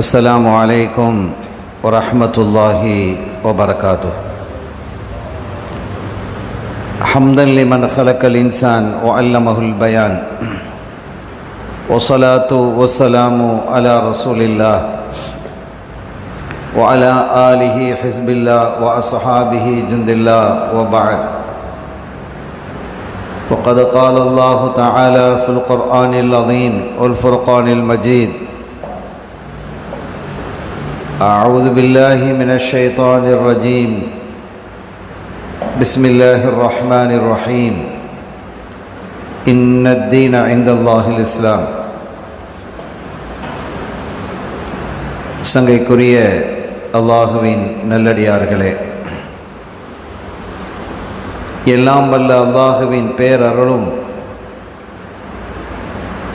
السلام عليكم ورحمة الله وبركاته. حمدا لمن خلق الإنسان وعلمه البيان، والصلاة والسلام على رسول الله وعلى آله حزب الله وأصحابه جند الله، وبعد. وقد قال الله تعالى في القرآن العظيم والفرقان المجيد: أعوذ بالله من الشيطان الرجيم، بسم الله الرحمن الرحيم، إن الدين عند الله الإسلام. சங்கைக்குரிய அல்லாஹுவின் நல்லடியார்களே, எல்லாம் வல்ல அல்லாஹுவின் பேரருளும்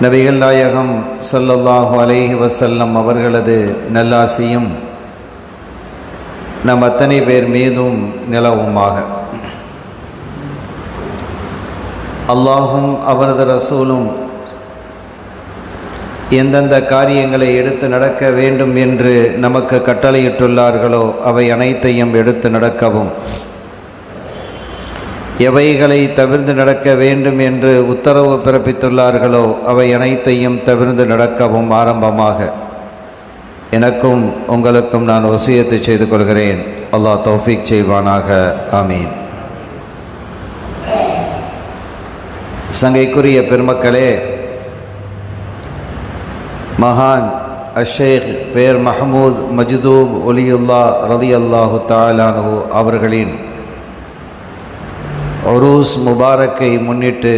நபிகள் நாயகம் ஸல்லல்லாஹு அலைஹி வஸல்லம் அவர்களது நல்லாசியும் நம் அத்தனை பேர் மீதும் நிலவுமாக. அல்லாஹும் அவரது ரசூலும் எந்தெந்த காரியங்களை எடுத்து நடக்க வேண்டும் என்று நமக்கு கட்டளையிட்டுள்ளார்களோ அவை அனைத்தையும் எடுத்து நடக்கவும், எவைகளை தவிர்த்து நடக்க வேண்டும் என்று உத்தரவு பிறப்பித்துள்ளார்களோ அவை அனைத்தையும் தவிர்த்து நடக்கவும் ஆரம்பமாக எனக்கும் உங்களுக்கும் நான் வசியத்து செய்து கொள்கிறேன். அல்லாஹ் தௌஃபீக் செய்வானாக. ஆமீன். சங்கைக்குரிய பெருமக்களே, மகான் அஷேக் பேர் மஹமூத் மஜ்தூப் ஒலியுல்லா ரலியல்லாஹு தஆலா அன்ஹு அவர்களின் உரூஸ் முபாரக்கை முன்னிட்டு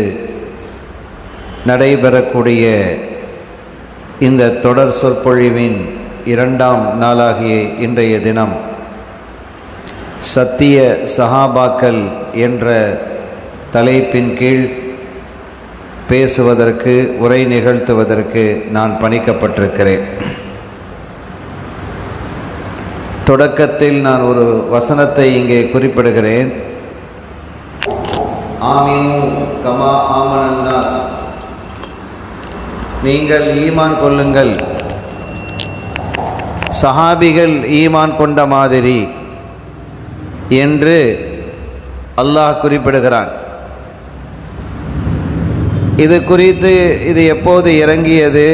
நடைபெறக்கூடிய இந்த தொடர் சொற்பொழிவின் இரண்டாம் நாளாகிய இன்றைய தினம் சத்திய சஹாபாக்கள் என்ற தலைப்பின் கீழ் பேசுவதற்கு, உரை நிகழ்த்துவதற்கு நான் பணிக்கப்பட்டிருக்கிறேன். தொடக்கத்தில் நான் ஒரு வசனத்தை இங்கே குறிப்பிடுகிறேன். ஆமீனு கமா ஆமனன் நாஸ், நீங்கள் ஈமான் கொள்ளுங்கள் சஹாபிகள் ஈமான் கொண்ட மாதிரி என்று அல்லாஹ் குறிப்பிடுகிறான். இது குறித்து இது எப்போது இறங்கியது,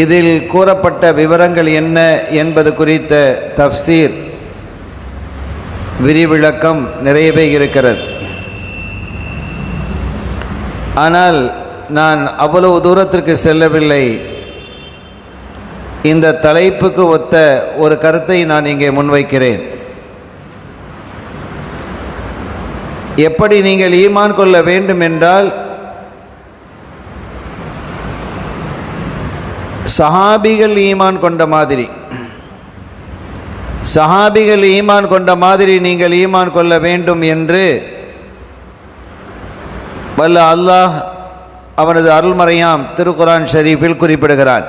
இதில் கூறப்பட்ட விவரங்கள் என்ன என்பது குறித்த தஃப்சீர் விரிவிளக்கம் நிறையவே இருக்கிறது. ஆனால் நான் அவ்வளவு தூரத்திற்கு செல்லவில்லை. இந்த தலைப்புக்கு ஒத்த ஒரு கருத்தை நான் இங்கே முன்வைக்கிறேன். எப்படி நீங்கள் ஈமான் கொள்ள வேண்டும் என்றால், சஹாபிகள் ஈமான் கொண்ட மாதிரி, சஹாபிகள் ஈமான் கொண்ட மாதிரி நீங்கள் ஈமான் கொள்ள வேண்டும் என்று வல்ல அல்லாஹ் அவனது அருள்மறையாம் திருக்குரான் ஷரீஃபில் குறிப்பிடுகிறான்.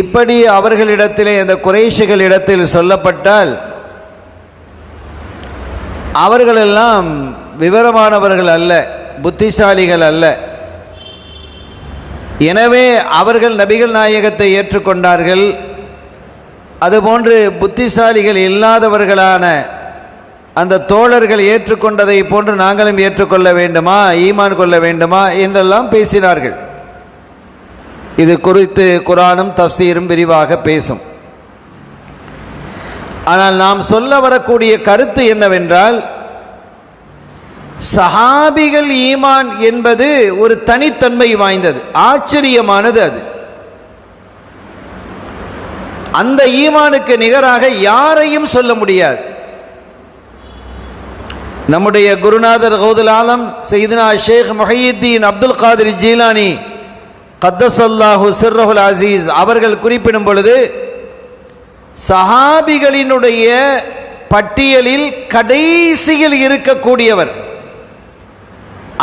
இப்படி அவர்களிடத்திலே, அந்த குறைஷிகளிடத்தில் சொல்லப்பட்டால், அவர்களெல்லாம் விவரமானவர்கள் அல்ல, புத்திசாலிகள் அல்ல. எனவே அவர்கள் நபிகள் நாயகத்தை ஏற்றுக்கொண்டார்கள். அதுபோன்று புத்திசாலிகள் இல்லாதவர்களான அந்த தோழர்கள் ஏற்றுக்கொண்டதை போன்று நாங்களும் ஏற்றுக்கொள்ள வேண்டுமா, ஈமான் கொள்ள வேண்டுமா என்றெல்லாம் பேசினார்கள். இது குறித்து குர்ஆனும் தஃப்சீரும் விரிவாக பேசும். ஆனால் நாம் சொல்ல வரக்கூடிய கருத்து என்னவென்றால், சஹாபிகள் ஈமான் என்பது ஒரு தனித்தன்மை வாய்ந்தது, ஆச்சரியமானது. அது அந்த ஈமானுக்கு நிகராக யாரையும் சொல்ல முடியாது. நம்முடைய குருநாதர் கௌதுல் ஆலம் சையதுனா ஷேக் முஹையீத்தீன் அப்துல் காதிர் ஜீலானி கத்தஸல்லாஹு சிர்ரஹுல் அசீஸ் அவர்கள் குறிப்பிடும் பொழுது, சஹாபிகளினுடைய பட்டியலில் கடைசியில் இருக்கக்கூடியவர்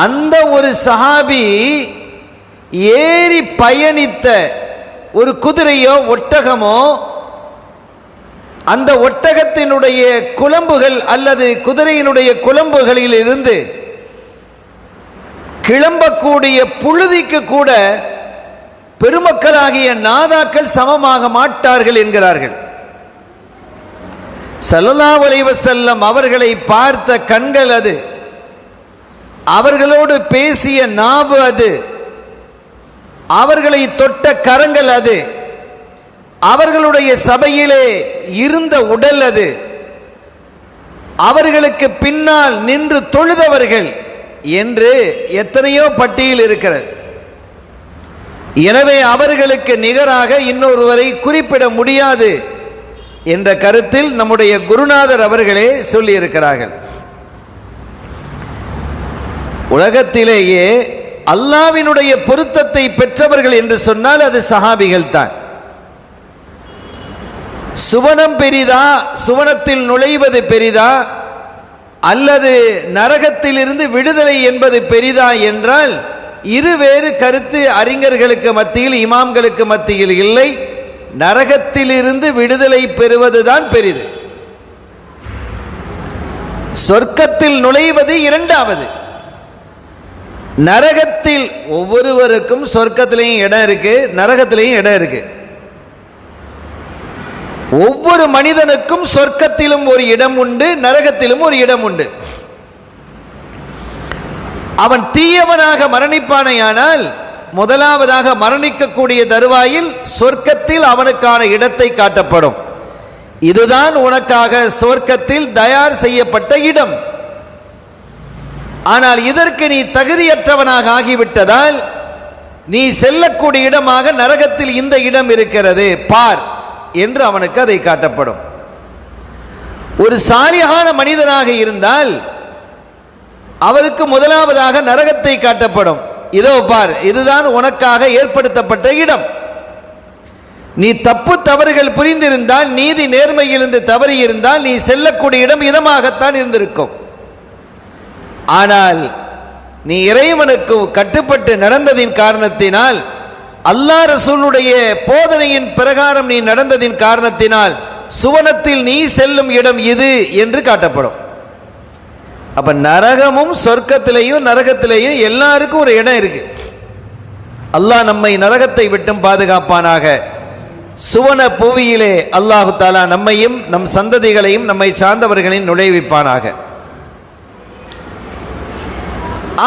அந்த ஒரு சஹாபி ஏறி பயணித்த ஒரு குதிரையோ ஒட்டகமோ, அந்த ஒட்டகத்தினுடைய குளம்புகள் அல்லது குதிரையினுடைய குளம்புகளில் இருந்து கிளம்பக்கூடிய புழுதிக்கு கூட பெருமக்களாகிய நாதாக்கள் சமமாக மாட்டார்கள் என்கிறார்கள். ஸல்லல்லாஹு அலைஹி வஸல்லம் அவர்களை பார்த்த கண்கள் அது, அவர்களோடு பேசிய நாவு அது, அவர்களை தொட்ட கரங்கள் அது, அவர்களுடைய சபையிலே இருந்த உடல் அது, அவர்களுக்கு பின்னால் நின்று தொழுதவர்கள் என்று எத்தனையோ பட்டியல் இருக்கிறது. எனவே அவர்களுக்கு நிகராக இன்னொருவரை குறிப்பிட முடியாது என்ற கருத்தில் நம்முடைய குருநாதர் அவர்களே சொல்லியிருக்கிறார்கள். உலகத்திலேயே அல்லாஹ்வினுடைய பொருத்தத்தை பெற்றவர்கள் என்று சொன்னால் அது சஹாபிகள் தான். சுவனம் பெரிதா, சுவனத்தில் நுழைவது பெரிதா, அல்லது நரகத்திலிருந்து விடுதலை என்பது பெரிதா என்றால் இருவேறு கருத்து அறிஞர்களுக்கு மத்தியில், இமாம்களுக்கு மத்தியில் இல்லை. நரகத்திலிருந்து விடுதலை பெறுவதுதான் பெரிது. சொர்க்கத்தில் நுழைவது இரண்டாவது. நரகத்தில் ஒவ்வொருவருக்கும் சொர்க்கத்திலையும் இடம் இருக்கு, நரகத்திலையும் இடம் இருக்கு. ஒவ்வொரு மனிதனுக்கும் சொர்க்கத்திலும் ஒரு இடம் உண்டு, நரகத்திலும் ஒரு இடம் உண்டு. அவன் தீயவனாக மரணிப்பானையானால் முதலாவதாக மரணிக்கக்கூடிய தருவாயில் சொர்க்கத்தில் அவனுக்கான இடத்தை காட்டப்படும். இதுதான் உனக்காக சொர்க்கத்தில் தயார் செய்யப்பட்ட இடம். ஆனால் இதற்கு நீ தகுதியற்றவனாக ஆகிவிட்டதால் நீ செல்லக்கூடிய இடமாக நரகத்தில் இந்த இடம் இருக்கிறது பார் என்று அவனுக்கு அதை காட்டப்படும். ஒரு சாலிஹான மனிதனாக இருந்தால் அவருக்கு முதலாவதாக நரகத்தை காட்டப்படும். இதோ பார், இதுதான் உனக்காக ஏற்படுத்தப்பட்ட இடம். நீ தப்பு தவறுகள் புரிந்திருந்தால், நீதி நேர்மையிலிருந்து தவறி இருந்தால் நீ செல்லக்கூடிய இடம் இதமாகத்தான் இருந்திருக்கும். ஆனால் நீ இறைவனுக்கு கட்டுப்பட்டு நடந்ததின் காரணத்தினால், அல்லாஹ் ரசூலுடைய போதனையின் பிரகாரம் நீ நடந்ததின் காரணத்தினால் சுவனத்தில் நீ செல்லும் இடம் இது என்று காட்டப்படும். அப்ப நரகமும் சொர்க்கத்திலேயும் நரகத்திலேயும் எல்லாருக்கும் ஒரு இடம் இருக்கு. அல்லாஹ் நம்மை நரகத்தை விட்டும் பாதுகாப்பானாக. சுவன புவியிலே அல்லாஹு தாலா நம்மையும் நம் சந்ததிகளையும் நம்மை சார்ந்தவர்களையும் நுழைவிப்பானாக.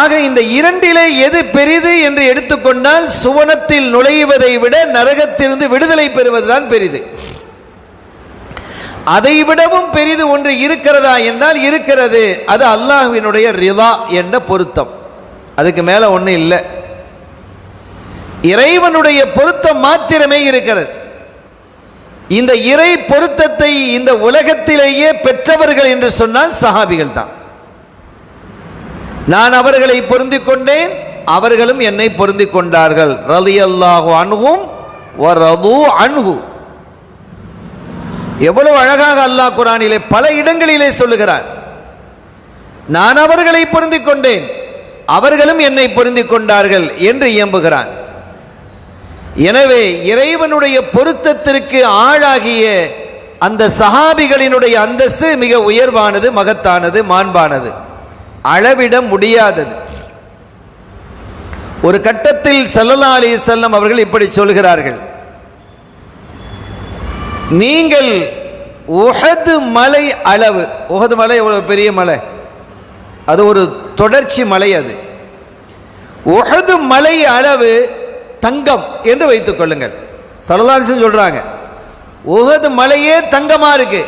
ஆக இந்த இரண்டிலே எது பெரிது என்று எடுத்துக்கொண்டால் சுவனத்தில் நுழைவதை விட நரகத்திலிருந்து விடுதலை பெறுவதுதான் பெரிது. அதை விடவும் பெரிது ஒன்று இருக்கிறதா என்றால் இருக்கிறது. அது அல்லாஹ்வினுடைய ரிதா என்ற பொருத்தம். அதுக்கு மேல ஒன்றும் இல்லை. இறைவனுடைய பொருத்தம் மாத்திரமே இருக்கிறது. இந்த இறை பொருத்தத்தை இந்த உலகத்திலேயே பெற்றவர்கள் என்று சொன்னால் சஹாபிகள் தான். நான் அவர்களை பொருந்திக் கொண்டேன், அவர்களும் என்னை பொருந்திக் கொண்டார்கள். ரலியல்லாஹு அன்ஹும் வ ரது அன்ஹு. எவ்வளவு அழகாக அல்லாஹ் குர்ஆனிலே பல இடங்களிலே சொல்லுகிறார். நான் அவர்களை பொருந்திக் கொண்டேன், அவர்களும் என்னை பொருந்திக் கொண்டார்கள் என்று இயம்புகிறான். எனவே இறைவனுடைய பொருத்தத்திற்கு ஆளாகிய அந்த சஹாபிகளினுடைய அந்தஸ்து மிக உயர்வானது, மகத்தானது, மாண்பானது, அளவிட முடியாதது. ஒரு கட்டத்தில் ஸல்லல்லாஹு அலைஹி வஸல்லம் அவர்கள் இப்படி சொல்கிறார்கள், நீங்கள் உஹது மலை அளவு, உஹது மலை எவ்வளவு பெரிய மலை, அது ஒரு தொடர்ச்சி மலை, அது உஹது மலை அளவு தங்கம் என்று வைத்துக் கொள்ளுங்கள். ஸல்லல்லாஹு அலைஹி வஸல்லம் சொல்றாங்க, உஹது மலையே தங்கமா இருக்கு,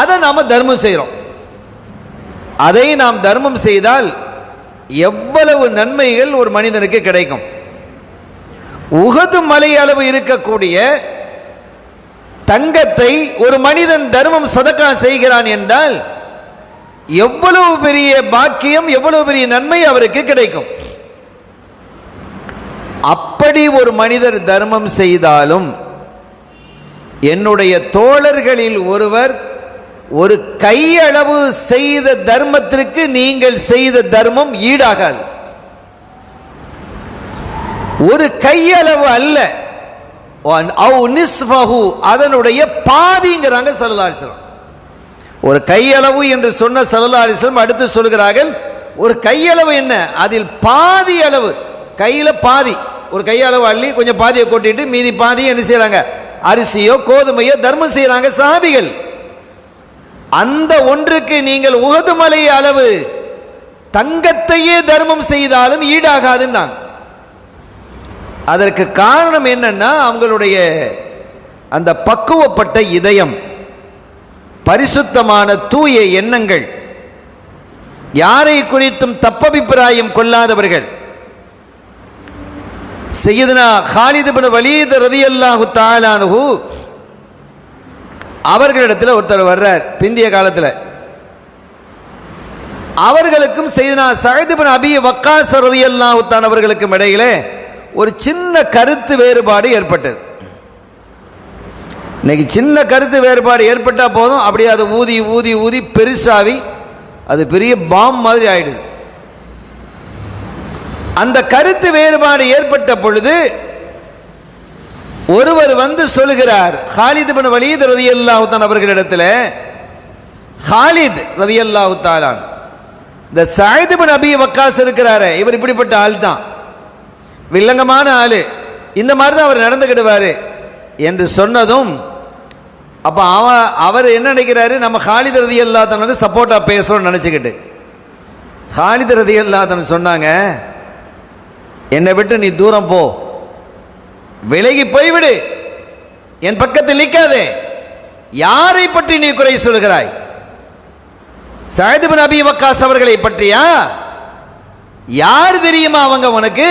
அதை நாம தர்மம் செய்கிறோம். அதை நாம் தர்மம் செய்தால் எவ்வளவு நன்மைகள் ஒரு மனிதனுக்கு கிடைக்கும். உஹது மலை அளவு இருக்கக்கூடிய தங்கத்தை ஒரு மனிதன் தர்மம் சதக்கா செய்கிறான் என்றால் எவ்வளவு பெரிய பாக்கியம், எவ்வளவு பெரிய நன்மை அவருக்கு கிடைக்கும். அப்படி ஒரு மனிதர் தர்மம் செய்தாலும் என்னுடைய தோழர்களில் ஒருவர் ஒரு கையளவு செய்த தர்மத்திற்கு நீங்கள் செய்த தர்மம் ஈடாகாது. ஒரு கையளவு அல்ல, அதனுடைய பாதிங்கிறாங்க ஸல்லல்லாஹு அலைஹி வஸல்லம். ஒரு கையளவு என்று சொன்ன ஸல்லல்லாஹு அலைஹி வஸல்லம் அடுத்து சொல்கிறார்கள், ஒரு கையளவு என்ன, அதில் பாதி அளவு, கையில பாதி, ஒரு கையளவு அள்ளி கொஞ்சம் பாதியை கொட்டிட்டு மீதி பாதியை என்ன செய்கிறாங்க, அரிசியோ கோதுமையோ தர்மம் செய்கிறாங்க சஹாபிகள். அந்த ஒன்றுக்கு நீங்கள் உஹது மலை அளவு தங்கத்தையே தர்மம் செய்தாலும் ஈடாகாதுன்னாங்க. அதற்கு காரணம் என்னன்னா அவங்களுடைய அந்த பக்குவப்பட்ட இதயம், பரிசுத்தமான தூய எண்ணங்கள், யாரை குறித்தும் தப்பபிப்பிராயம் கொள்ளாதவர்கள். சையதுனா காலித் இப்னு வலீத் ரலியல்லாஹு தஆலா அன்ஹு அவர்களிடத்தில் ஒருத்தர் வர்றார் பிந்திய காலத்தில். அவர்களுக்கும் சையதுனா சஅத் இப்னு அபி வக்காஸ் ரலியல்லாஹு தஆலா அவர்களுக்கும் இடையிலே ஒரு சின்ன கருத்து வேறுபாடு ஏற்பட்டது. இன்னைக்கு சின்ன கருத்து வேறுபாடு ஏற்பட்டால் போதும், அப்படியே அதை ஊதி ஊதி ஊதி பெருசாவி அது பெரிய பாம் மாதிரி ஆயிடுது. அந்த கருத்து வேறுபாடு ஏற்பட்ட பொழுது ஒருவர் வந்து சொல்கிறார் காலித் இப்னு வலீத் ரலியல்லாஹு தஆலா அவர்களிடத்தில், காலித் ரலியல்லாஹு தஆலா இந்த சஅத் இப்னு அபி வக்காஸ் இருக்கிறாரே, இவர் இப்படிப்பட்ட ஆள் தான், வில்லங்கமான ஆள், இந்த மாதிரி தான் அவர் நடந்துக்கிடுவார் என்று சொன்னதும், அப்போ அவர் என்ன நினைக்கிறாரு, நம்ம காலித் ரலியல்லாஹு தஆலாவுக்கு சப்போர்ட்டாக பேசுகிறோன்னு நினச்சிக்கிட்டு காலித் ரலியல்லாஹு தஆலா சொன்னாங்க, என்னை விட்டு நீ தூரம் போ, விலகி போய்விடு, என் பக்கத்தில் நிற்காதே, யாரை பற்றி நீ குறை சொல்கிறாய்? சஅத் இப்னு அபி வக்காஸ் அவர்களை பற்றியா? யார் தெரியுமா அவங்க உனக்கு?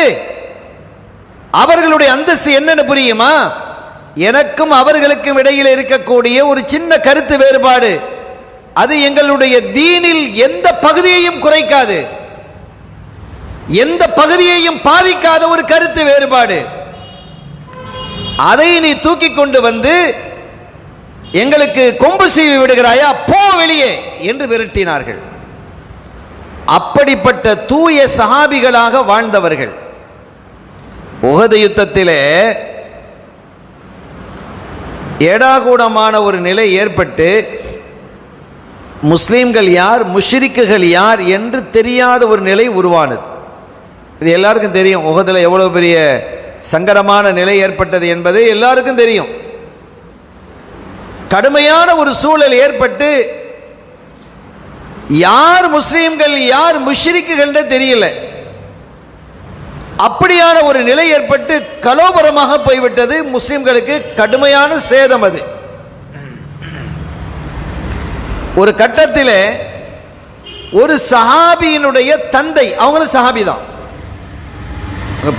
அவர்களுடைய அந்தஸ்து என்னன்னு புரியுமா? எனக்கும் அவர்களுக்கும் இடையில் இருக்கக்கூடிய ஒரு சின்ன கருத்து வேறுபாடு, அது எங்களுடைய தீனில் எந்த பகுதியையும் குறைக்காது, எந்த பகுதியையும் பாதிக்காத ஒரு கருத்து வேறுபாடு. அதை நீ தூக்கி கொண்டு வந்து எங்களுக்கு கொம்பு சீவி விடுகிறாயா, போ வெளியே என்று விரட்டினார்கள். அப்படிப்பட்ட தூய சஹாபிகளாக வாழ்ந்தவர்கள். உஹது யுத்தத்திலே ஏடாகூடமான ஒரு நிலை ஏற்பட்டு முஸ்லீம்கள் யார், முஷ்ரிக்குகள் யார் என்று தெரியாத ஒரு நிலை உருவானது. இது எல்லாருக்கும் தெரியும். உஹதில் எவ்வளோ பெரிய சங்கடமான நிலை ஏற்பட்டது என்பது எல்லாருக்கும் தெரியும். கடுமையான ஒரு சூழல் ஏற்பட்டு யார் முஸ்லீம்கள் யார் முஷ்ரிக்குகள் தெரியல. அப்படியான ஒரு நிலை ஏற்பட்டு கலோபரமாக போய்விட்டது. முஸ்லிம்களுக்கு கடுமையான சேதம். அது ஒரு கட்டத்தில் ஒரு சஹாபியினுடைய தந்தை, அவங்களும் சஹாபி தான்,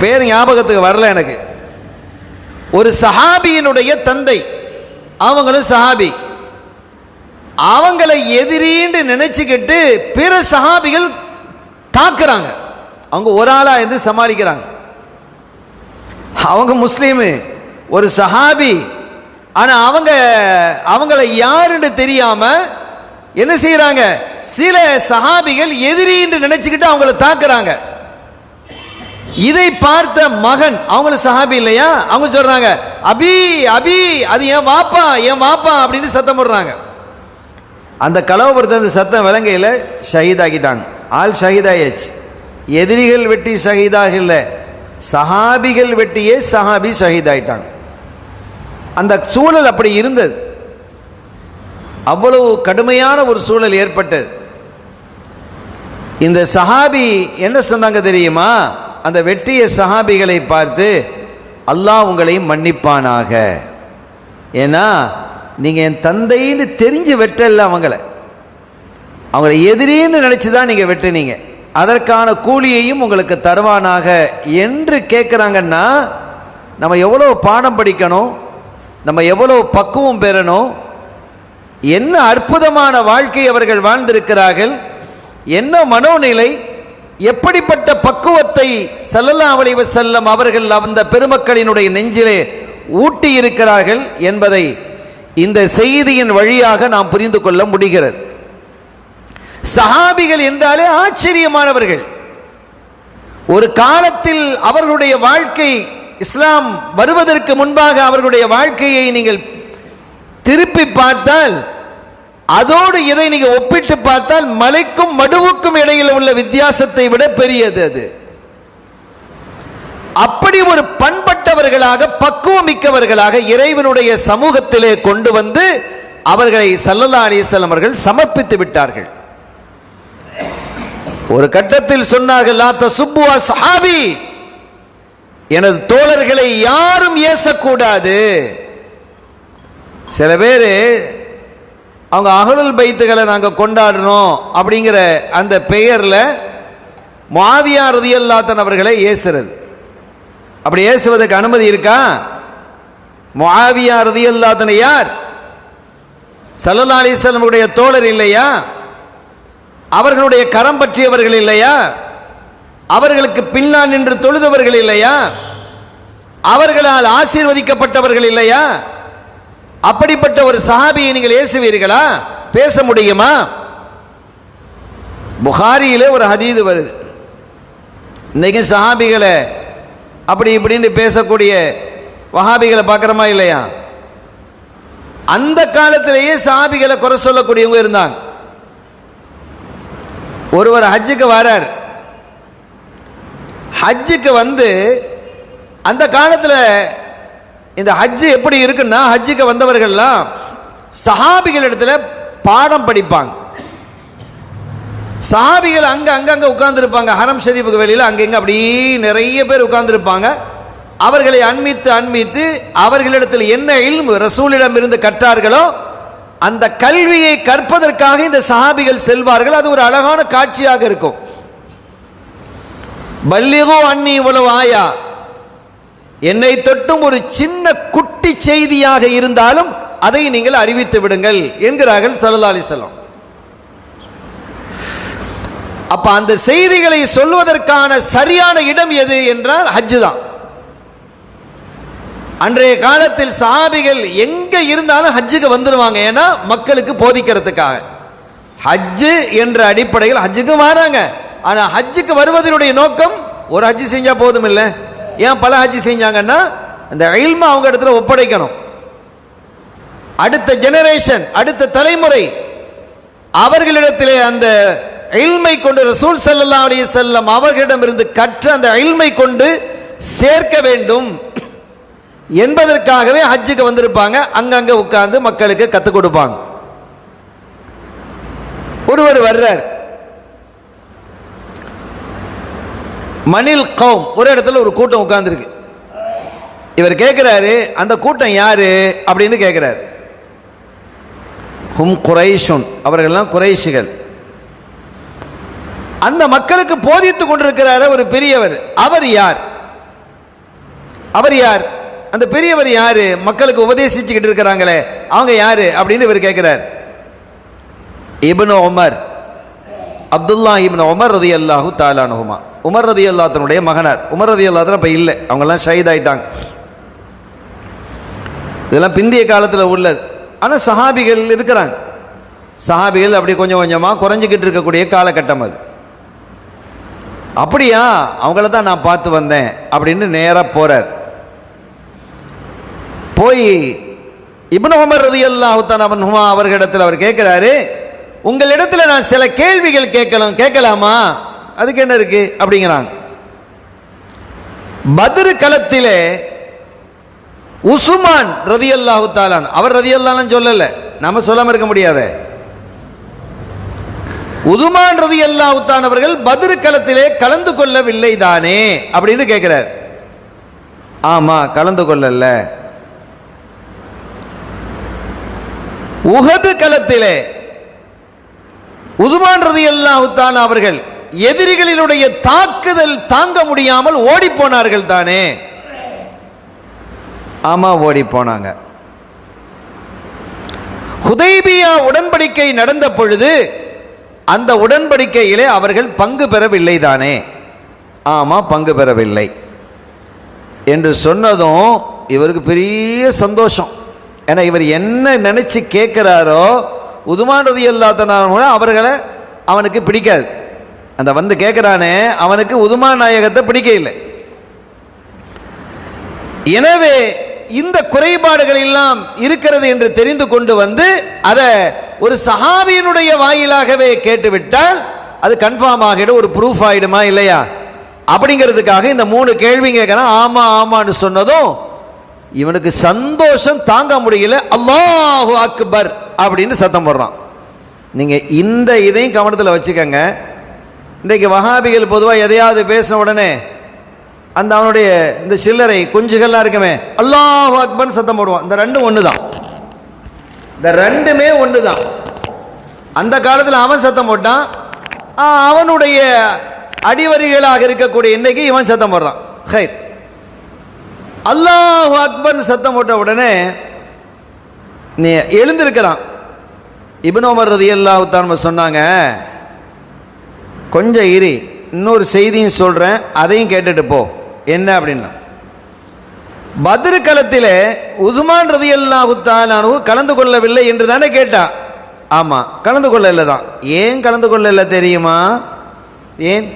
பேர் ஞாபகத்துக்கு வரல எனக்கு, ஒரு சஹாபியினுடைய தந்தை, அவங்களும் சஹாபி, அவங்களை எதிரின்னு நினைச்சுக்கிட்டு பிற சஹாபிகள் தாக்குறாங்க. அவங்க ஒரு ஆளா இருந்து சமாளிக்கிறாங்க. அவங்க முஸ்லீமு, ஒரு சஹாபி, ஆனா அவங்களை யாருன்னு தெரியாம என்ன செய்யறாங்க, சில சஹாபிகள் எதிரி என்று நினைச்சுக்கிட்டு அவங்களை தாக்குறாங்க. இதை பார்த்த மகன், அவங்களும் சஹாபி இல்லையா, அவங்க சொல்றாங்க, அபி அபி, அது என் வாப்பா என் வாப்பா அப்படின்னு சத்தம் போடுறாங்க. அந்த கலவரத்தை அந்த சத்தம் விளங்கையில் ஷஹீதாக்கிட்டாங்க. ஆள் ஷஹீதாயாச்சு. எதிரிகள் வெட்டி ஷஹீதாக இல்லை, சஹாபிகள் வெட்டியே சஹாபி ஷஹீதாயிட்டாங்க. அந்த சூழல் அப்படி இருந்தது. அவ்வளவு கடுமையான ஒரு சூழல் ஏற்பட்டது. இந்த சஹாபி என்ன சொன்னாங்க தெரியுமா? அந்த வெட்டிய சஹாபிகளை பார்த்து, அல்லாஹ் உங்களை மன்னிப்பானாக, ஏன்னா நீங்கள் என் தந்தைன்னு தெரிஞ்சு வெட்டல, அவங்கள எதிரின்னு நினச்சி தான் நீங்கள் வெட்டினீங்க, அதற்கான கூலியையும் உங்களுக்கு தருவானாக என்று கேட்குறாங்கன்னா, நம்ம எவ்வளோ பாடம் படிக்கணும், நம்ம எவ்வளோ பக்குவம் பெறணும், என்ன அற்புதமான வாழ்க்கை அவர்கள் வாழ்ந்திருக்கிறார்கள், என்ன மனோநிலை, எப்படிப்பட்ட பக்குவத்தை ஸல்லல்லாஹு அலைஹி வஸல்லம் அவர்கள் அந்த பெருமக்களினுடைய நெஞ்சிலே ஊட்டி இருக்கிறார்கள் என்பதை இந்த செய்தியின் வழியாக நாம் புரிந்து கொள்ள முடிகிறது. சஹாபிகள் என்றாலே ஆச்சரியமானவர்கள். ஒரு காலத்தில் அவர்களுடைய வாழ்க்கை, இஸ்லாம் வருவதற்கு முன்பாக அவர்களுடைய வாழ்க்கையை நீங்கள் திருப்பி பார்த்தால், அதோடு இதை நீங்கள் ஒப்பிட்டு பார்த்தால் மலைக்கும் மடுவுக்கும் இடையில் உள்ள வித்தியாசத்தை விட பெரியது. அது அப்படி ஒரு பண்பட்டவர்களாக பக்குவமிக்கவர்களாக இறைவனுடைய சமூகத்திலே கொண்டு வந்து அவர்களை ஸல்லல்லாஹு அலைஹி வஸல்லம் அவர்கள் சமர்ப்பித்து விட்டார்கள். ஒரு கட்டத்தில் சொன்னார்கள், லா தசுப்பு அஸ்ஹாபி, எனது தோழர்களை யாரும் ஏசக்கூடாது. சில பேர் அவங்க அஹ்லுல் பைத்துகளை நாங்கள் கொண்டாடணும் அப்படிங்கிற அந்த பெயரில் முஆவியா ரலியல்லாஹு அன்ஹு அவர்களை ஏசுறது. அப்படி ஏசுவதற்கு அனுமதி இருக்கா? முஆவியா ரலியல்லாஹு அன்ஹு யார்? ஸல்லல்லாஹு அலைஹி வஸல்லம் உடைய தோழர் இல்லையா? அவர்களுடைய கரம் பற்றியவர்கள் இல்லையா? அவர்களுக்கு பின்னால் நின்று தொழுதவர்கள் இல்லையா? அவர்களால் ஆசீர்வதிக்கப்பட்டவர்கள் இல்லையா? அப்படிப்பட்ட ஒரு சஹாபியை நீங்கள் ஏசுவீர்களா? பேச முடியுமா? புகாரியிலே ஒரு ஹதீது வருது. இன்னைக்கு சஹாபிகளை அப்படி இப்படின்னு பேசக்கூடிய வஹாபிகளை பார்க்குறோமா இல்லையா? அந்த காலத்திலேயே சஹாபிகளை குறை சொல்லக்கூடியவங்க இருந்தாங்க. ஒருவர் ஹஜ்ஜுக்கு வரார். ஹஜ்ஜுக்கு வந்து அந்த காலத்தில் இந்த ஹஜ்ஜு எப்படி இருக்குன்னா, ஹஜ்ஜுக்கு வந்தவர்கள்லாம் சஹாபிகள் இடத்துல பாடம் படிப்பாங்க. சஹாபிகள் அங்கங்கே உட்கார்ந்துருப்பாங்க. ஹரம் ஷரீஃபுக்கு வெளியில் அங்கங்கே அப்படியே நிறைய பேர் உட்கார்ந்துருப்பாங்க. அவர்களை அண்மித்து அவர்களிடத்தில் என்ன இல்மு ரசூலிடம் இருந்து கற்றார்களோ அந்த கல்வியை கற்பதற்காக இந்த சஹாபிகள் செல்வார்கள். அது ஒரு அழகான காட்சியாக இருக்கும். பல்லிகு அன்னி இவ்வளவு ஆயா, என்னை தொட்டும் ஒரு சின்ன குட்டி செய்தியாக இருந்தாலும் அதை நீங்கள் அறிவித்து விடுங்கள் என்கிறார்கள் ஸல்லல்லாஹு அலைஹி வஸல்லம். அப்ப அந்த செய்திகளை சொல்வதற்கான சரியான இடம் எது என்றால் ஹஜ்ஜு தான். அன்றைய காலத்தில் சஹாபிகள் எங்க இருந்தாலும் ஹஜ்ஜுக்கு வந்துடுவாங்க. ஏன்னா மக்களுக்கு போதிக்கிறதுக்காக. ஹஜ்ஜு என்ற அடிப்படையில் ஹஜ்ஜுக்கு வராங்க. ஆனால் ஹஜ்ஜுக்கு வருவதனுடைய நோக்கம் ஒரு ஹஜ்ஜு செஞ்சா போதும் இல்லை. ஏன் பல ஹஜ்ஜு செஞ்சாங்கன்னா அந்த இல்ம அவங்க இடத்துல ஒப்படைக்கணும். அடுத்த ஜெனரேஷன், அடுத்த தலைமுறை அவர்களிடத்திலே அந்த இல்மை கொண்டு ரசூல் ஸல்லல்லாஹு அலைஹி வஸல்லம் அவர்களிடமிருந்து கற்ற அந்த இல்மை கொண்டு சேர்க்க வேண்டும் என்பதற்காகவே ஹஜ்ஜுக்கு வந்திருப்பாங்க. அங்கங்கே உட்கார்ந்து மக்களுக்கு கற்றுக் கொடுப்பாங்க. ஒருவர் வர்றார். மணில் கௌம், ஒரு இடத்துல ஒரு கூட்டம் உட்கார்ந்துருக்கு. இவர் கேட்கிறாரு, அந்த கூட்டம் யாரு அப்படின்னு கேட்கிறார். ஹும் குரைஷுன், அவர்கள்லாம் குரைஷிகள். அந்த மக்களுக்கு போதித்துக் கொண்டிருக்கிறார் ஒரு பெரியவர். அவர் யார்? அவர் யார்? அந்த பெரியவர் யாரு? மக்களுக்கு உபதேசிச்சுக்கிட்டு இருக்கிறாங்களே அவங்க யாரு அப்படின்னு இவர் கேட்கிறார். இப்னு உமர், அப்துல்லா இப்னு உமர் ரலியல்லாஹு தஆலா அன்ஹுமா, உமர் ரலியல்லாஹு தன்னுடைய மகனார். உமர் ரலியல்லாஹு இப்போ இல்லை, அவங்கெல்லாம் ஷஹீத் ஆயிட்டாங்க. இதெல்லாம் பிந்திய காலத்தில் உள்ளது. ஆனால் சஹாபிகள் இருக்கிறாங்க. சஹாபிகள் அப்படி கொஞ்சம் கொஞ்சமாக குறைஞ்சிக்கிட்டு இருக்கக்கூடிய காலகட்டம் அது. அப்படியா, அவங்கள தான் நான் பார்த்து வந்தேன் அப்படின்னு நேராக போகிறார். போய் இப்னு உமர் ரலியல்லாஹு தஆலா அன்ஹுமா அவர்களிடத்தில் அவர் கேட்குறாரு, உங்களிடத்தில் நான் சில கேள்விகள் கேட்கலாமா? அதுக்கு என்ன இருக்கு அப்படிங்கிறாங்க. பத்ர் களத்திலே உஸ்மான் ரலியல்லாஹு தஆலா, அவர் ரலியல்லாஹு சொல்லல, நாம சொல்லாம இருக்க முடியாது. உஸ்மான் ரலியல்லாஹு தஆலா அவர்கள் பத்ர் களத்திலே கலந்து கொள்ளவில்லை தானே அப்படின்னு கேட்கிறார். ஆமா, கலந்து கொள்ளல. உஹது களத்திலே உஸ்மான் ரலியல்லாஹு தஆலா அவர்கள் எதிரிகளினுடைய தாக்குதல் தாங்க முடியாமல் ஓடி போனார்கள் தானே? ஆமா, ஓடி போனாங்க. ஹுதைபியா உடன்படிக்கை நடந்த பொழுது அந்த உடன்படிக்கையிலே அவர்கள் பங்கு பெறவில்லை தானே? ஆமா, பங்கு பெறவில்லை என்று சொன்னதும் இவருக்கு பெரிய சந்தோஷம். ஏன்னா இவர் என்ன நினைச்சு கேட்கிறாரோ, உஸ்மான் ரலியல்லாஹு அன்ஹு அவர்களை அவனுக்கு பிடிக்காது. அந்த வந்து கேட்கிறானே அவனுக்கு உஸ்மான் நாயகத்தை பிடிக்க இல்லை. எனவே இந்த குறைபாடுகள் எல்லாம் இருக்கிறது என்று தெரிந்து கொண்டு வந்து அதை ஒரு சஹாபியினுடைய வாயிலாகவே கேட்டுவிட்டால் அது கன்ஃபார்ம் ஆகிடும், ஒரு ப்ரூஃப் ஆகிடுமா இல்லையா? அப்படிங்கிறதுக்காக இந்த 3 கேள்வி கேட்குறான். ஆமாம் ஆமான்னு சொன்னதும் இவனுக்கு சந்தோஷம் தாங்க முடியல. அல்லாஹு அக்பர் அப்படின்னு சத்தம் போடுறான். நீங்கள் இந்த இதையும் கவனத்தில் வச்சுக்கோங்க. இன்றைக்கு வஹாபிகள் பொதுவாக எதையாவது பேசின உடனே அந்த அவனுடைய இந்த சில்லறை குஞ்சுகள்லாம் இருக்குமே, அல்லாஹு அக்பர்னு சத்தம் போடுவான். இந்த ரெண்டும் ஒன்று தான், இந்த ரெண்டுமே ஒன்று தான். அந்த காலத்தில் அவன் சத்தம் போட்டான், அவனுடைய அடிவரிகளாக இருக்கக்கூடிய இன்னைக்கு இவன் சத்தம் போடுறான். ஹைர், அல்லாஹு அக்பர்னு சத்தம் போட்ட உடனே நீ எழுந்திருக்கிறான். இப்னு உமர் ரலியல்லாஹு தஆலா சொன்னாங்க, கொஞ்சம் இரு, இன்னொரு செய்தியும் சொல்கிறேன், அதையும் கேட்டுட்டு போ. என்ன அப்படின்னா, பத்ர் களத்தில் உஸ்மான் ரலியல்லாஹு தஆலா கலந்து கொள்ளவில்லை என்று தானே கேட்டா? ஆமாம், கலந்து கொள்ளல தான். ஏன் கலந்து கொள்ளல தெரியுமா? ஏன்?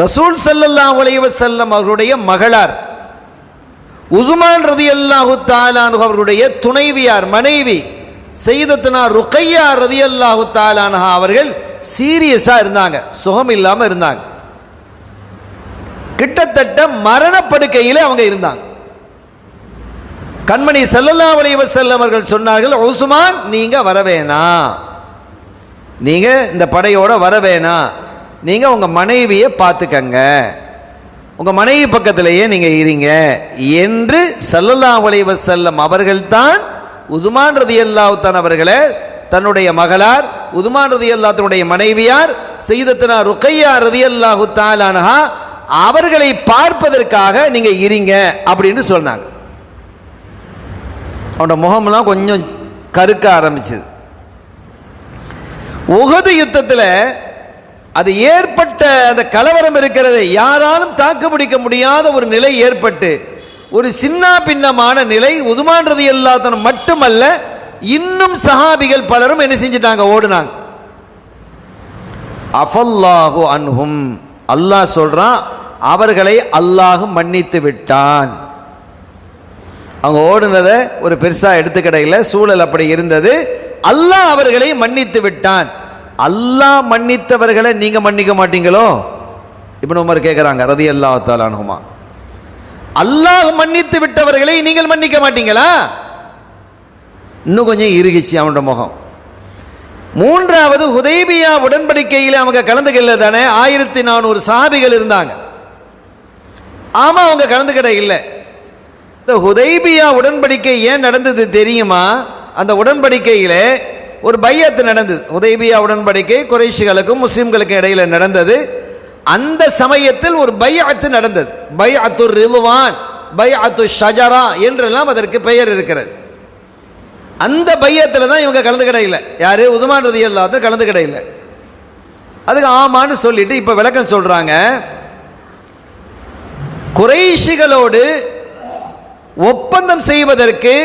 ரசூல் ஸல்லல்லாஹு அலைஹி வஸல்லம் அவர்களுடைய மகளார் உஸ்மான் ரலியல்லாஹு தஆலா அவர்களுடைய துணைவியார் மனைவி சையதத்துனா ருக்கையா ரலியல்லாஹு தஆலா அவர்கள் சீரியஸாக இருந்தாங்க, சுகம் இல்லாமல் இருந்தாங்க. கிட்டத்தட்ட மரணப்படுக்கையில் அவங்க இருந்தாங்க. கண்மணி ஸல்லல்லாஹு அலைஹி வஸல்லம் அவர்கள் சொன்னார்கள், உஸ்மான் நீங்க வரவேணா, நீங்க இந்த படையோட வரவேணா, நீங்க உங்க மனைவியை பார்த்துக்கங்க, உங்க மனைவி பக்கத்திலேயே நீங்க இருங்க என்று ஸல்லல்லாஹு அலைஹி வஸல்லம் அவர்கள்தான் உஸ்மான் ரலியல்லாஹு தஆலா அவர்களை தன்னுடைய மகளார் உஸ்மான் ரலியல்லாஹு தன்னுடைய மனைவியார் சையதத்துனா ருக்கையா ரலியல்லாஹு தஆலா அன்ஹா அவர்களை பார்ப்பதற்காக நீங்க இருங்க அப்படின்னு சொன்னாங்க. அவனோட முகம்லாம் கொஞ்சம் கருக்க ஆரம்பிச்சது. உஹது யுத்தத்தில் அது ஏற்பட்ட அந்த கலவரம் இருக்கிறது, யாராலும் தாக்கு பிடிக்க முடியாத ஒரு நிலை ஏற்பட்டு ஒரு சின்ன பின்னமான நிலை உஸ்மான் ரலியல்லாஹு தஆலா மட்டுமல்ல, இன்னும் சஹாபிகள் பலரும் என்ன செஞ்சிட்டாங்க? ஓடுனாங்க. அஃபல்லாஹு அன்ஹும், அல்லாஹ் சொல்றான் அவர்களை அல்லாஹ் மன்னித்து விட்டான். அவங்க ஓடுனதை ஒரு பெருசா எடுத்துக்கிடையில, சூழல் அப்படி இருந்தது. அல்லாஹ் அவர்களை மன்னித்து விட்டான். அல்லாஹ் மன்னித்தவர்களை நீங்க மன்னிக்க மாட்டீங்களோ? இப்னு உமர் கேட்கிறாங்க ரலியல்லாஹு தஆலா அன்ஹுமா, அல்லாஹ் மன்னித்து விட்டவர்களை நீங்கள் மன்னிக்க மாட்டீங்களா? இன்னும் கொஞ்சம் இறுகிச்சு அவனோட முகம். மூன்றாவது, ஹுதைபியா உடன்படிக்கையில் அவங்க கலந்துக்கல தானே, 1400 சஹாபிகள் இருந்தாங்க. ஆமா, அவங்க கலந்துக்கிட இல்லை. இந்த ஹுதைபியா உடன்படிக்கை ஏன் நடந்தது தெரியுமா? அந்த உடன்படிக்கையில் ஒரு பையத்து நடந்தது. ஹுதைபியா உடன்படிக்கை குறைஷிகளுக்கும் முஸ்லிம்களுக்கும் இடையில நடந்தது. அந்த சமயத்தில் ஒரு பையத்து நடந்தது. பைஅத்து ரிதுவான், பைஅத்து ஷஜரா என்றெல்லாம் அதற்கு பெயர் இருக்கிறது. அந்த பையத்தில் தான் இவங்க கலந்துக்கிட இல்லை. யாரு? உஸ்மான் ரலியல்லாஹு தஆலா கலந்துக்கிட இல்லை. அதுக்கு ஆமான்னு சொல்லிட்டு இப்போ விளக்கம் சொல்றாங்க. குறைஷிகளோடு ஒப்பந்தம் செய்வதற்கு,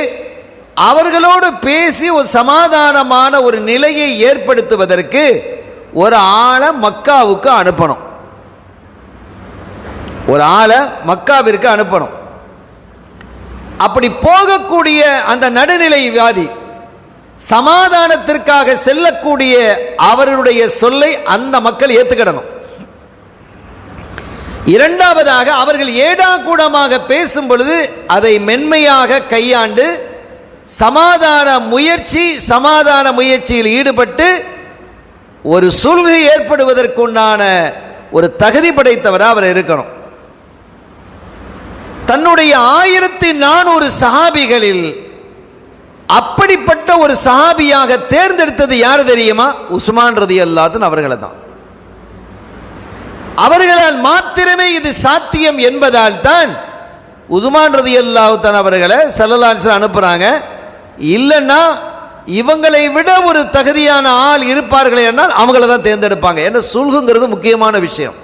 அவர்களோடு பேசி ஒரு சமாதானமான ஒரு நிலையை ஏற்படுத்துவதற்கு ஒரு ஆளை மக்காவுக்கு அனுப்பணும். ஒரு ஆளை மக்காவிற்கு அனுப்பணும். அப்படி போகக்கூடிய அந்த நடுநிலைவாதி, சமாதானத்திற்காக செல்லக்கூடிய அவர்களுடைய சொல்லை அந்த மக்கள் ஏற்றுக்கிடணும். இரண்டாவதாக, அவர்கள் ஏடாகூடமாக பேசும் பொழுது அதை மென்மையாக கையாண்டு சமாதான முயற்சியில் ஈடுபட்டு ஒரு சுல்ஹு ஏற்படுவதற்குண்டான ஒரு தகுதி படைத்தவராக அவர் இருக்கணும். தன்னுடைய 1400 சஹாபிகளில் அப்படிப்பட்ட ஒரு சஹாபியாக தேர்ந்தெடுத்தது யார் தெரியுமா? உஸ்மான் ரலியல்லாஹு அன்ஹு அவர்களை தான். அவர்களால் மாத்திரமே இது சாத்தியம் என்பதால் தான் உஸ்மான் ரலியல்லாஹு தஆலா அவர்களை ஸல்லல்லாஹு அலைஹி வஸல்லம் அனுப்புறாங்க. இல்லைன்னா இவங்களை விட ஒரு தகுதியான ஆள் இருப்பார்கள் என்றால் அவங்கள தான் தேர்ந்தெடுப்பாங்க. ஏன்னா சுல்ஹுங்கிறது முக்கியமான விஷயம்.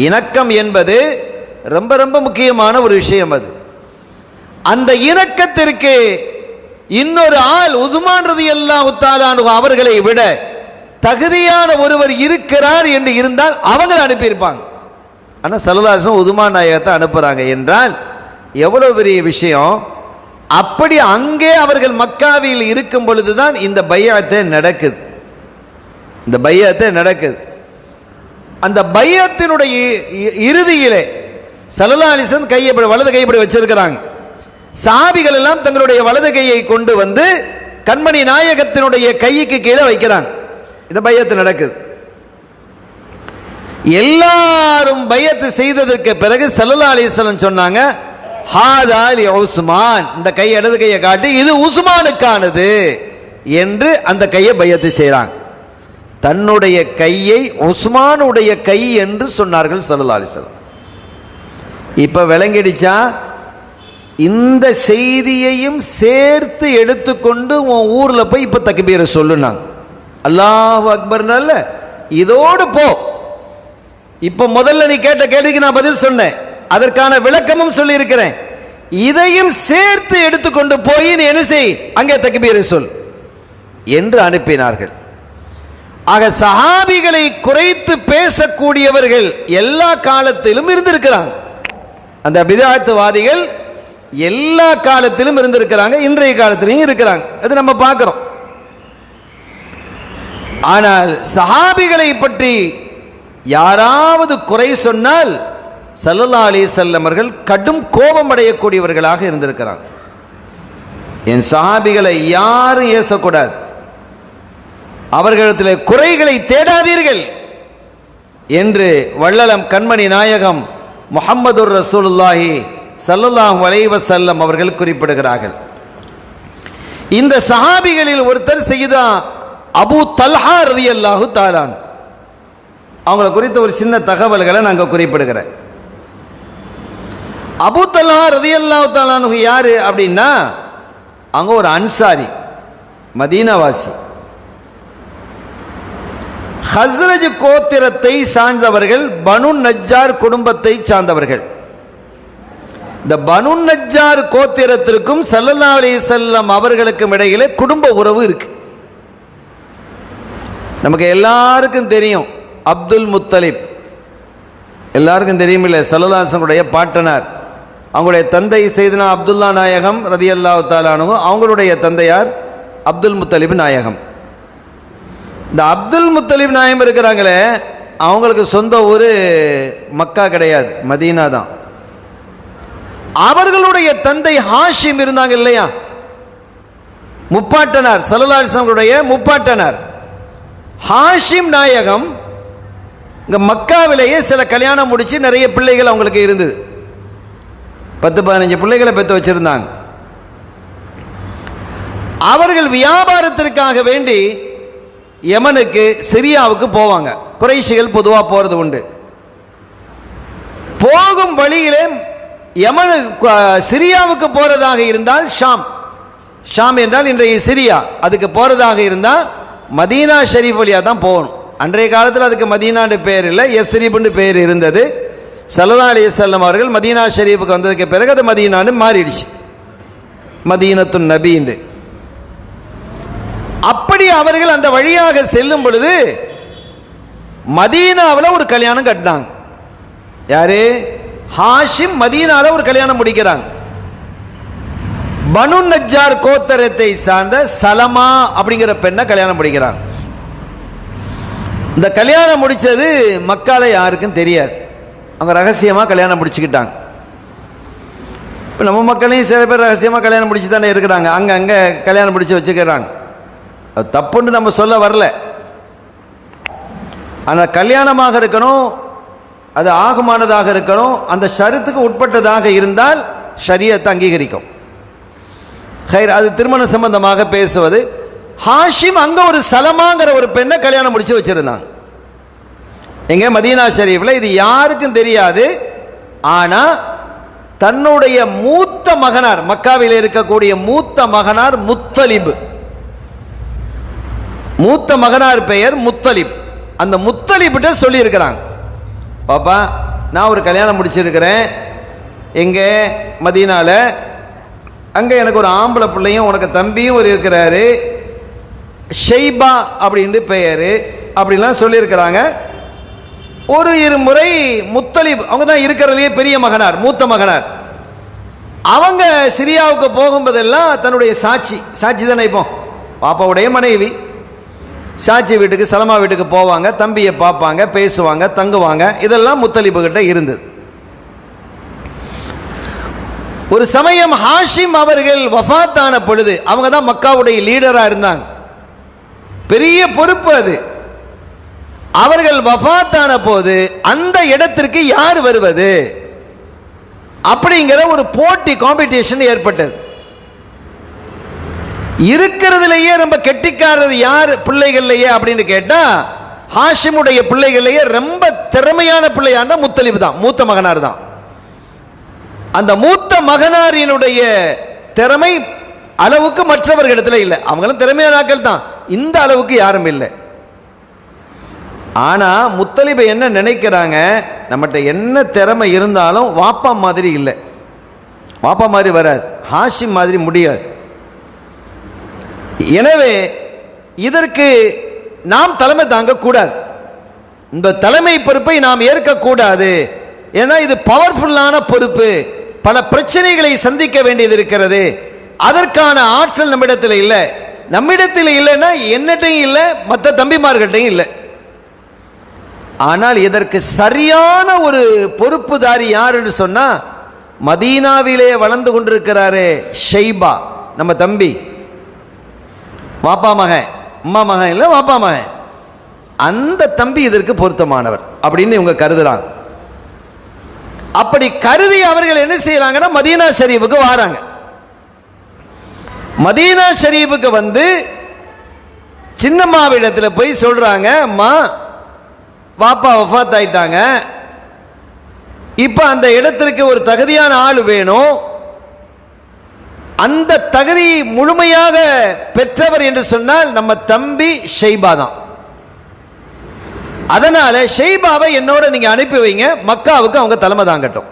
இணக்கம் என்பது ரொம்ப ரொம்ப முக்கியமான ஒரு விஷயம். அது அந்த இணக்கத்திற்கு இன்னொரு ஆள் உஸ்மான் ரலியல்லாஹு தஆலா அன்ஹு அவர்களை விட தகுதியான ஒருவர் இருக்கிறார் என்று இருந்தால் அவங்களை அனுப்பியிருப்பாங்க. ஆனால் ஸல்லல்லாஹு அலைஹி வஸல்லம் உஸ்மான் நாயகத்தை அனுப்புகிறாங்க என்றால் எவ்வளோ பெரிய விஷயம். அப்படி அங்கே அவர்கள் மக்காவில் இருக்கும் பொழுதுதான் இந்த பைஅத்தே நடக்குது. இந்த பைஅத்தே நடக்குது. அந்த பையத்தினுடைய இறுதியிலே ஸல்லல்லாஹு அலைஹி வஸல்லம் கையை வலது கைப்படி வச்சிருக்கிறாங்க. சஹாபிகள் எல்லாம் தங்களுடைய வலது கையை கொண்டு வந்து கண்மணி நாயகத்தினுடைய கைக்கு கீழே வைக்கிறாங்க. இந்த பையத்து நடக்குது. எல்லாரும் பையத்து செய்ததற்கு பிறகு ஸல்லல்லாஹு அலைஹி வஸல்லம் சொன்னாங்க, ஹாதா லி உஸ்மான், இந்த கை இடது கையை காட்டி இது உஸ்மானுக்கானது என்று அந்த கையை பையத்து செய்கிறாங்க. தன்னுடைய கையை உஸ்மானுடைய கை என்று சொன்னார்கள் ஸல்லல்லாஹு அலைஹி வஸல்லம். இப்போ விளங்கிடுச்சா? இந்த செய்தியையும் சேர்த்து எடுத்துக்கொண்டு உன் ஊரில் போய் இப்போ தக்பீரை சொல்லுனாங்க. அல்லாஹு அக்பர்னால இதோடு போ. இப்போ முதல்ல நீ கேட்ட கேள்விக்கு நான் பதில் சொன்னேன், அதற்கான விளக்கமும் சொல்லியிருக்கிறேன். இதையும் சேர்த்து எடுத்துக்கொண்டு போய் நீ என்ன செய், அங்கே தக்பீரை சொல் என்று அனுப்பினார்கள். ஆக சஹாபிகளை குறைத்து பேசக்கூடியவர்கள் எல்லா காலத்திலும் இருந்திருக்கிறாங்க. அந்த பிதஅத்வாதிகள் எல்லா காலத்திலும் இருந்திருக்கிறாங்க, இன்றைய காலத்திலையும் இருக்கிறாங்க. அது நம்ம பார்க்கிறோம். ஆனால் சஹாபிகளை பற்றி யாராவது குறை சொன்னால் ஸல்லல்லாஹு அலைஹி வஸல்லம் அவர்கள் கடும் கோபம் அடையக்கூடியவர்களாக இருந்திருக்கிறாங்க. என் சஹாபிகளை யாரும் ஏசக்கூடாது, அவர்களிடத்தில் குறைகளை தேடாதீர்கள் என்று வள்ளலம் கண்மணி நாயகம் முஹம்மதுர் ரசூலுல்லாஹி ஸல்லல்லாஹு அலைஹி வஸல்லம் அவர்கள் குறிப்பிடுகிறார்கள். இந்த சஹாபிகளில் ஒருத்தர் சையதா அபூ தல்ஹா ரலியல்லாஹு தஆலா, அவங்கள குறித்த ஒரு சின்ன தகவல்களை நாங்கள் குறிப்பிடுகிறேன். அபூ தல்ஹா ரலியல்லாஹு தஆலா யாரு அப்படின்னா, அவங்க ஒரு அன்சாரி, மதீனாவாசி, ஹஸ்ரஜ் கோத்திரத்தை சார்ந்தவர்கள், பனு நஜ்ஜார் குடும்பத்தை சார்ந்தவர்கள். இந்த பனு நஜ்ஜார் கோத்திரத்திற்கும் ஸல்லல்லாஹு அலைஹி வஸல்லம் அவர்களுக்கும் இடையிலே குடும்ப உறவு இருக்கு. நமக்கு எல்லாருக்கும் தெரியும் அப்துல் முத்தலிப், எல்லாருக்கும் தெரியும் இல்லை, ஸல்லல்லாஹு அலைஹி வஸல்லம் பாட்டனார். அவங்களுடைய தந்தை சையதுனா அப்துல்லா நாயகம் ரலியல்லாஹு தஆலா அன்ஹு, அவங்களுடைய தந்தையார் அப்துல் முத்தலிப் நாயகம். இந்த அப்துல் முத்தலிப் நாயகம் இருக்கிறாங்களே, அவங்களுக்கு சொந்த ஊர் மக்கா கிடையாது, மதீனா தான். அவர்களுடைய தந்தை ஹாஷிம் இருந்தாங்க இல்லையா, முப்பாட்டனார், ஸல்லல்லாஹு அலைஹி வஸல்லம் முப்பாட்டனார் ஹாஷிம் நாயகம் இங்கே மக்காவிலேயே சில கல்யாணம் முடித்து நிறைய பிள்ளைகள் அவங்களுக்கு இருந்தது. 10-15 பிள்ளைகளை பெற்று வச்சுருந்தாங்க. அவர்கள் வியாபாரத்திற்காக வேண்டி யமனுக்கு, சிரியாவுக்கு போவாங்க. குறைஷிகள் பொதுவாக போகிறது உண்டு. போகும் வழியிலே யமனு சிரியாவுக்கு போகிறதாக இருந்தால் ஷாம், ஷாம் என்றால் இன்றைய சிரியா, அதுக்கு போகிறதாக இருந்தால் மதீனா ஷரீஃப் வழியாக தான் போகணும். அன்றைய காலத்தில் அதுக்கு மதீனான்னு பேர் இல்லை, யஸ்ரிப்னு பேர் இருந்தது. ஸல்லல்லாஹு அலைஹி வஸல்லம் அவர்கள் மதீனா ஷரீஃபுக்கு வந்ததுக்கு பிறகு அது மதீனான்னு மாறிடுச்சு, மதீனத்துன் நபின்னு. அப்படி அவர்கள் அந்த வழியாக செல்லும் பொழுது மதீனாவில் ஒரு கல்யாணம் கட்டினாங்க. யாரு? ஹாஷிம் மதீனாவில் ஒரு கல்யாணம் முடிக்கிறாங்க. பனு நஜ்ஜார் கோத்திரத்தை சார்ந்த சலமா அப்படிங்கிற பெண்ணை கல்யாணம் முடிக்கிறாங்க. இந்த கல்யாணம் முடித்தது மக்கால யாருக்கும் தெரியாது, அவங்க ரகசியமாக கல்யாணம் முடிச்சுக்கிட்டாங்க. இப்போ நம்ம மக்களையும் சில பேர் ரகசியமாக கல்யாணம் முடிச்சு தானே இருக்கிறாங்க, அங்கே கல்யாணம் முடித்து வச்சுக்கிறாங்க. அது தப்புன்னு நம்ம சொல்ல வரல. அந்த கல்யாணமாக இருக்கணும், அது ஆகுமானதாக இருக்கணும், அந்த ஷரத்துக்கு உட்பட்டதாக இருந்தால் ஷரியத்தை அங்கீகரிக்கும். ஹைர், அது திருமண சம்பந்தமாக பேசுவது. ஹாஷிம் அங்கே ஒரு சலமாங்கிற ஒரு பெண்ணை கல்யாணம் முடித்து வச்சுருந்தாங்க. எங்கே? மதீனா ஷரீஃபில். இது யாருக்கும் தெரியாது. ஆனால் தன்னுடைய மூத்த மகனார், மக்காவில் இருக்கக்கூடிய மூத்த மகனார் முத்தலிப், மூத்த மகனார் பெயர் முத்தலிப். அந்த முத்தலிப்கிட்ட சொல்லியிருக்கிறாங்க, பாப்பா நான் ஒரு கல்யாணம் முடிச்சிருக்கிறேன் எங்கே மதீனாவில், அங்கே எனக்கு ஒரு ஆம்பளை பிள்ளையும் உனக்கு தம்பியும் ஒரு இருக்கிறாரு, ஷைபா அப்படின்ட்டு பெயர் அப்படின்லாம் சொல்லியிருக்கிறாங்க. ஒரு இருமுறை முத்தலிப், அவங்க தான் இருக்கிறதுலையே பெரிய மகனார், மூத்த மகனார், அவங்க சிரியாவுக்கு போகும்போதெல்லாம் தன்னுடைய சாட்சி தானே, இப்போ பாப்பாவுடைய மனைவி, சாச்சி வீட்டுக்கு சலமா வீட்டுக்கு போவாங்க, தம்பியை பார்ப்பாங்க, பேசுவாங்க, தங்குவாங்க. இதெல்லாம் முத்தலிபுகிட்ட இருந்தது. ஒரு சமயம் ஹாஷிம் அவர்கள் வஃபாத்தான பொழுது, அவங்க தான் மக்காவுடைய லீடராக இருந்தாங்க, பெரிய பொறுப்பு அது. அவர்கள் வஃபாத்தான போது அந்த இடத்திற்கு யார் வருவது அப்படிங்கிற ஒரு போட்டி, காம்படிஷன் ஏற்பட்டது. இருக்கிறதுலையே ரொம்ப கெட்டிக்காரர் யார் பிள்ளைகள்லையே அப்படின்னு கேட்டா, ஹாஷிமுடைய பிள்ளைகள்லையே ரொம்ப திறமையான பிள்ளையான முத்தலிப் தான், மூத்த மகனார் தான். அந்த மூத்த மகனாரினுடைய திறமை அளவுக்கு மற்றவர்களிடத்துல இல்லை. அவங்களும் திறமையான ஆட்கள் தான், இந்த அளவுக்கு யாரும் இல்லை. ஆனா முத்தலிபை என்ன நினைக்கிறாங்க, நம்மகிட்ட என்ன திறமை இருந்தாலும் வாப்பா மாதிரி இல்லை, வாப்பா மாதிரி வராது, ஹாஷிம் மாதிரி முடியாது. எனவே இதற்கு நாம் தலைமை தாங்கக்கூடாது, இந்த தலைமை பொறுப்பை நாம் ஏற்கக்கூடாது. ஏன்னா இது பவர்ஃபுல்லான பொறுப்பு, பல பிரச்சனைகளை சந்திக்க வேண்டியது இருக்கிறது. அதற்கான ஆற்றல் நம்மிடத்தில் இல்லை. நம்மிடத்தில் இல்லைன்னா என்னட்டையும் இல்லை, மற்ற தம்பிமார்கிட்டையும் இல்லை. ஆனால் இதற்கு சரியான ஒரு பொறுப்புதாரி யார் என்று சொன்னா, மதீனாவிலே வளர்ந்து கொண்டிருக்கிறாரே ஷைபா, நம்ம தம்பி, வாப்பா மகன், அம்மா மகன் இல்லை, வாப்பா மகன், அந்த தம்பி இதற்கு பொருத்தமானவர் அப்படின்னு இவங்க கருதுறாங்க. அப்படி கருதி அவர்கள் என்ன செய்யறாங்கன்னா, மதீனா ஷரீஃபுக்கு வராங்க. மதீனா ஷரீஃபுக்கு வந்து சின்னம்மாவிடத்தில் போய் சொல்றாங்க, அம்மா வாப்பா வஃபாத் ஆயிட்டாங்க, இப்ப அந்த இடத்திற்கு ஒரு தகுதியான ஆள் வேணும், அந்த தகுதி முழுமையாக பெற்றவர் என்று சொன்னால் நம்ம தம்பி ஷைபா தான். அதனால ஷைபாவை என்னோட நீங்க அனுப்பி வைங்க, மக்காவுக்கு அவங்க தலைமை தாங்கட்டும்.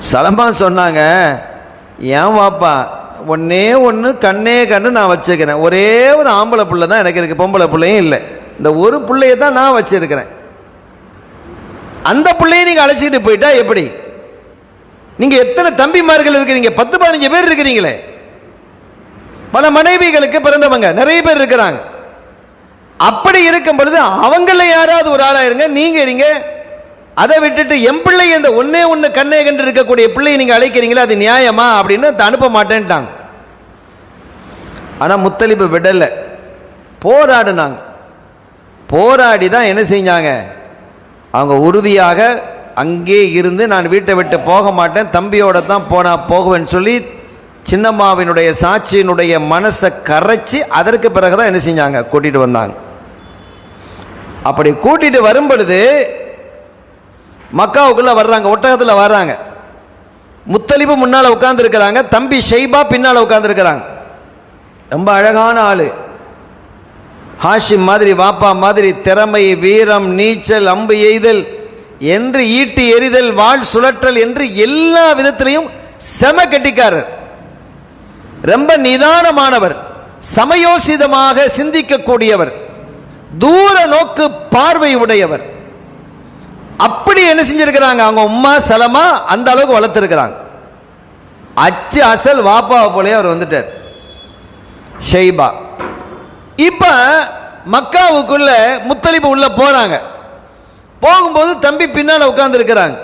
சலமான் சொன்னாங்க, ஏன் வாப்பா, ஒன்னே ஒன்று கண்ணே கண்ணு நான் வச்சுக்கிறேன், ஒரே ஒரு ஆம்பளை பிள்ளை தான் எனக்கு இருக்கு, பொம்பளை பிள்ளையும் இல்லை, இந்த ஒரு பிள்ளையை தான் நான் வச்சிருக்கிறேன், அந்த பிள்ளையை நீங்க அழைச்சிக்கிட்டு போயிட்டா எப்படி? நீங்க எத்தனை தம்பிமார்கள் இருக்கிறீங்க, 10-15 பேர் இருக்கிறீங்களே, பல மனைவிகளுக்கு பிறந்தவங்க நிறைய பேர் இருக்கிறாங்க. அப்படி இருக்கும் பொழுது அவங்கள யாராவது ஒரு ஆளா இருங்க, நீங்க இருங்க. அதை விட்டுட்டு என் பிள்ளை இந்த ஒன்னே ஒன்று கண்ணே கண்டு இருக்கக்கூடிய பிள்ளையை நீங்க அழைக்கிறீங்களா, அது நியாயமா அப்படின்னு அனுப்ப மாட்டேன்ட்டாங்க. ஆனா முத்தலிபு விடல, போராடினாங்க. போராடி தான் என்ன செஞ்சாங்க, அவங்க உறுதியாக அங்கே இருந்து நான் வீட்டை விட்டு போக மாட்டேன், தம்பியோட தான் போகுவேன்னு சொல்லி சின்னம்மாவினுடைய சாட்சியினுடைய மனசை கரைச்சி அதற்கு பிறகுதான் என்ன செஞ்சாங்க, கூட்டிட்டு வந்தாங்க. அப்படி கூட்டிட்டு வரும் பொழுது மக்காவுக்குள்ள வர்றாங்க, ஒட்டகத்தில் வர்றாங்க. முத்தலிபு முன்னால உட்கார்ந்து இருக்கிறாங்க, தம்பி ஷைபா பின்னால உட்கார்ந்து இருக்கிறாங்க. ரொம்ப அழகான ஆளு, ஹாஷிம் மாதிரி வாப்பா மாதிரி திறமை, வீரம், நீச்சல், அம்பு எய்தல் என்று, ஈட்டி எறிதல், வாள் சுழற்றல் என்று எல்லா விதத்திலையும் செம கெட்டிக்காரர், ரொம்ப நிதானமானவர், சமயோசிதமாக சிந்திக்கக்கூடியவர், தூர நோக்கு பார்வை உடையவர். அப்படி என்ன செஞ்சிருக்கிறாங்க, அவங்க உம்மா சலமா அந்த அளவுக்கு வளர்த்திருக்கிறாங்க. அச்சு அசல் வாப்பாவை போலே அவர் வந்துட்டார் ஷைபா. இப்ப மக்காவுக்குள்ள முத்தலிபு உள்ள போறாங்க. போகும்போது தம்பி பின்னால உட்கார்ந்து இருக்கிறாங்க.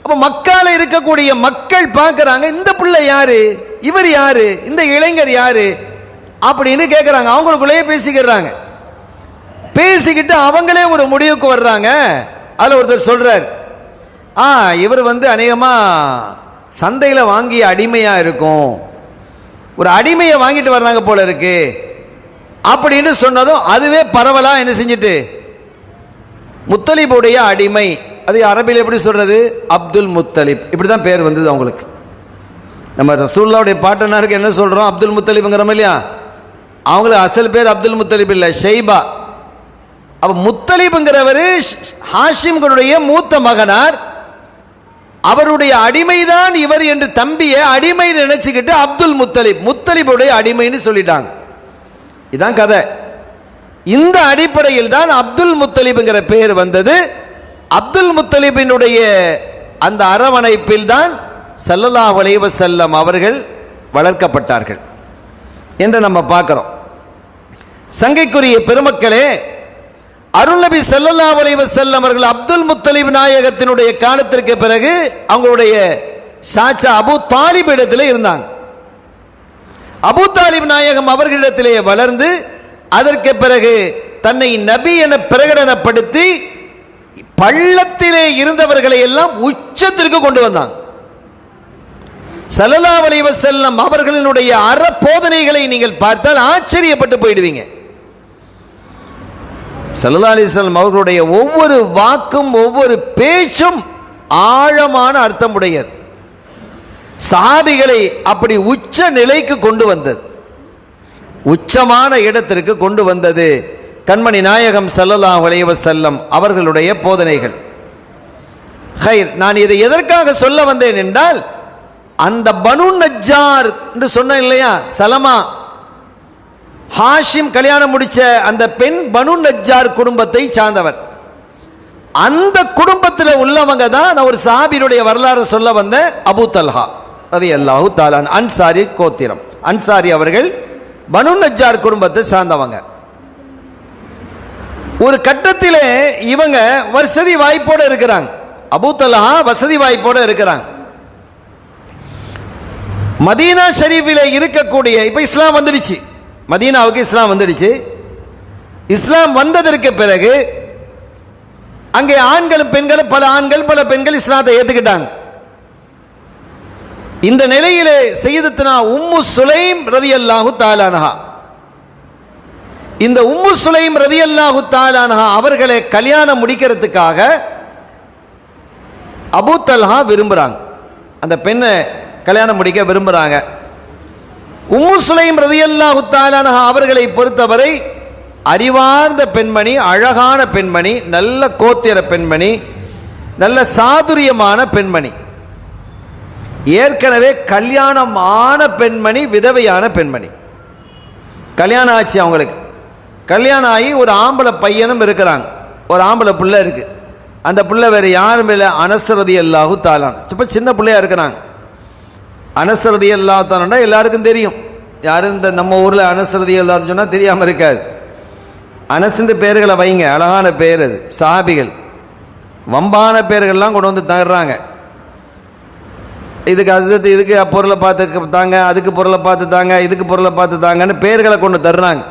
அப்ப மக்கால இருக்கக்கூடிய மக்கள் பார்க்கறாங்க, இந்த பிள்ளை யாரு, இவர் யாரு, இந்த இளைஞர் யாரு அப்படின்னு கேட்கறாங்க. அவங்களுக்குள்ளேயே பேசிக்கிறாங்க. பேசிக்கிட்டு அவங்களே ஒரு முடிவுக்கு வர்றாங்க. அதில் ஒருத்தர் சொல்றார், இவர் வந்து அநேகமா சந்தையில் வாங்கிய அடிமையா இருக்கும், ஒரு அடிமையை வாங்கிட்டு வர்றாங்க போல இருக்கு அப்படின்னு சொன்னதும் அதுவே பரவலா என்ன செஞ்சுட்டு, முத்தலிபுடைய அடிமை, அது அரபியில் எப்படி சொல்றது, அப்துல் முத்தலிப், இப்படிதான் பேர் வந்தது அவங்களுக்கு. நம்ம ரசூலுல்லாஹ்வுடைய பாட்டனாருக்கு என்ன சொல்றோம், அப்துல் முத்தலிப்ங்கிறோம் இல்லையா, அவங்களுக்கு அசல் பேர் அப்துல் முத்தலிப் இல்லை, ஷைபா. அப்ப முத்தலிப்ங்கிறவர் ஹாஷிம்களுடைய மூத்த மகனார், அவருடைய அடிமைதான் இவர் என்று தம்பியை அடிமை நினைச்சுக்கிட்டு அப்துல் முத்தலிப், முத்தலிபுடைய அடிமைன்னு சொல்லிட்டாங்க. இதான் கதை. இந்த அடிப்படையில் தான் அப்துல் முத்தலிப்ங்கிற பெயர் வந்தது. அப்துல் முத்தலிபினுடைய அந்த அரவணைப்பில் தான் ஸல்லல்லாஹு அலைஹி வஸல்லம் அவர்கள் வளர்க்கப்பட்டார்கள் என்று நம்ம பார்க்கிறோம். சங்கைக்குரிய பெருமக்களே, அருள்நபி ஸல்லல்லாஹு அலைஹி வஸல்லம் அவர்கள் அப்துல் முத்தலிப் நாயகத்தினுடைய காலத்திற்கு பிறகு அவங்களுடைய சாச்சா அபூ தாலிப் இடத்திலே இருந்தாங்க. அபூ தாலிப் நாயகம் அவர்களிடத்திலே வளர்ந்து அதற்கு பிறகு தன்னை நபி என பிரகடனப்படுத்தி பள்ளத்திலே இருந்தவர்களை எல்லாம் உச்சத்திற்கு கொண்டு வந்தாங்க. ஸல்லல்லாஹு அலைஹி வஸல்லம் அவர்களினுடைய அறப்போதனைகளை நீங்கள் பார்த்தால் ஆச்சரியப்பட்டு போயிடுவீங்க. ஸல்லல்லாஹு அலைஹி வஸல்லம் அவர்களுடைய ஒவ்வொரு வாக்கும் ஒவ்வொரு பேச்சும் ஆழமான அர்த்தமுடையது. சஹாபிகளை அப்படி உச்ச நிலைக்கு கொண்டு வந்தது, உச்சமான இடத்திற்கு கொண்டு வந்தது கண்மணி நாயகம் ஸல்லல்லாஹு அலைஹி வஸல்லம் அவர்களுடைய போதனைகள். ஹைர், நான் இதை எதற்காக சொல்ல வந்தேன் என்றால், அந்த பனு நஜ்ஜார் என்று சொன்னேன் இல்லையா, சலமா ஹாஷிம் கல்யாணம் முடிச்ச அந்த பெண் பனு நஜ்ஜார் குடும்பத்தை சார்ந்தவர். அந்த குடும்பத்தில் உள்ளவங்க தான் நான் ஒரு சஹாபியுடைய வரலாறு சொல்ல வந்த அபூ தல்ஹா ரலியல்லாஹு தஆலா அன்சாரி கோத்திரம். அன்சாரி அவர்கள் பனு நஜ்ஜார் குடும்பத்தை சார்ந்தவங்க. ஒரு கட்டத்தில் இவங்க வசதி வாய்ப்போடு இருக்கிறாங்க. அபூ தல்ஹா வசதி வாய்ப்போடு இருக்கிறாங்க. மதீனா ஷரீஃபில் இருக்கக்கூடிய, இப்போ இஸ்லாம் வந்துடுச்சு, மதீனாவுக்கு இஸ்லாம் வந்துடுச்சு. இஸ்லாம் வந்ததற்கு பிறகு அங்கே ஆண்களும் பெண்களும், பல ஆண்கள் பல பெண்கள் இஸ்லாத்தை ஏற்றுக்கிட்டாங்க. இந்த நிலையிலே சய்யிதத்துனா உம்மு சுலைம் ரலியல்லாஹு தஆலா அன்ஹா, இந்த உம்மு சுலைம் ரலியல்லாஹு தஆலா அன்ஹா அவர்களை கல்யாணம் முடிக்கிறதுக்காக அபூ தல்ஹா விரும்புகிறாங்க. அந்த பெண்ணை கல்யாணம் முடிக்க விரும்புகிறாங்க. உம்மு சுலைம் ரலியல்லாஹு தஆலா அன்ஹா அவர்களை பொறுத்தவரை அறிவார்ந்த பெண்மணி, அழகான பெண்மணி, நல்ல கோத்திர பெண்மணி, நல்ல சாதுரியமான பெண்மணி, ஏற்கனவே கல்யாணம் ஆன பெண்மணி, விதவையான பெண்மணி. கல்யாணம் ஆச்சு அவங்களுக்கு. கல்யாணம் ஆகி ஒரு ஆம்பளை பையனும் இருக்கிறாங்க, ஒரு ஆம்பளை பிள்ளை இருக்கு. அந்த பிள்ளை வேறு யாரும் இல்லை, அனஸ் ரலியல்லாஹு தஆலா. இப்போ சின்ன பிள்ளையா இருக்கிறாங்க. அனஸ் ரலியல்லாஹு தஆலா எல்லாருக்கும் தெரியும். யாரும் இந்த நம்ம ஊரில் அனஸ் ரலியல்லாஹு சொன்னால் தெரியாமல் இருக்காது. அனஸ்ன்ற பேர்களை வைங்க, அழகான பேர் அது. சஹாபிகள் வம்பான பேர்கள்லாம் கொண்டு வந்து தர்றாங்க. இதுக்கு அது, இதுக்கு பொருளை பார்த்து தாங்க, அதுக்கு பொருளை பார்த்து தாங்க, இதுக்கு பொருளை பார்த்து தாங்கன்னு பேர்களை கொண்டு தர்றாங்க.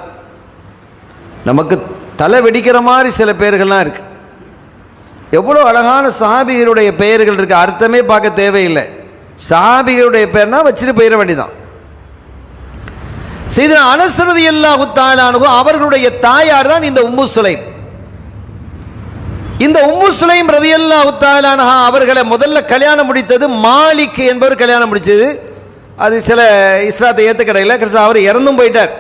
நமக்கு தலை வெடிக்கிற மாதிரி சில பேர்கள்லாம் இருக்கு. எவ்வளோ அழகான சஹாபிகளுடைய பெயர்கள் இருக்கு, அர்த்தமே பார்க்க தேவையில்லை. சஹாபிகளுடைய பேர்னா வச்சுட்டு போயிட வேண்டியதான். சையதுனா அனஸ் ரலியல்லாஹு தஆலா அன்ஹு அவர்களுடைய தாயார் தான் இந்த உம்மு சுலைம். இந்த உம்மு சுலைம் ரலியல்லாஹு தஆலா அன்ஹா அவர்களை முதல்ல கல்யாணம் முடித்தது மாலிக் என்பவர் கல்யாணம் முடித்தது. அது சில இஸ்லாத்தை ஏற்றுக்கடையில் கிறிஸ்து அவர் இறந்தும் போயிட்டார்.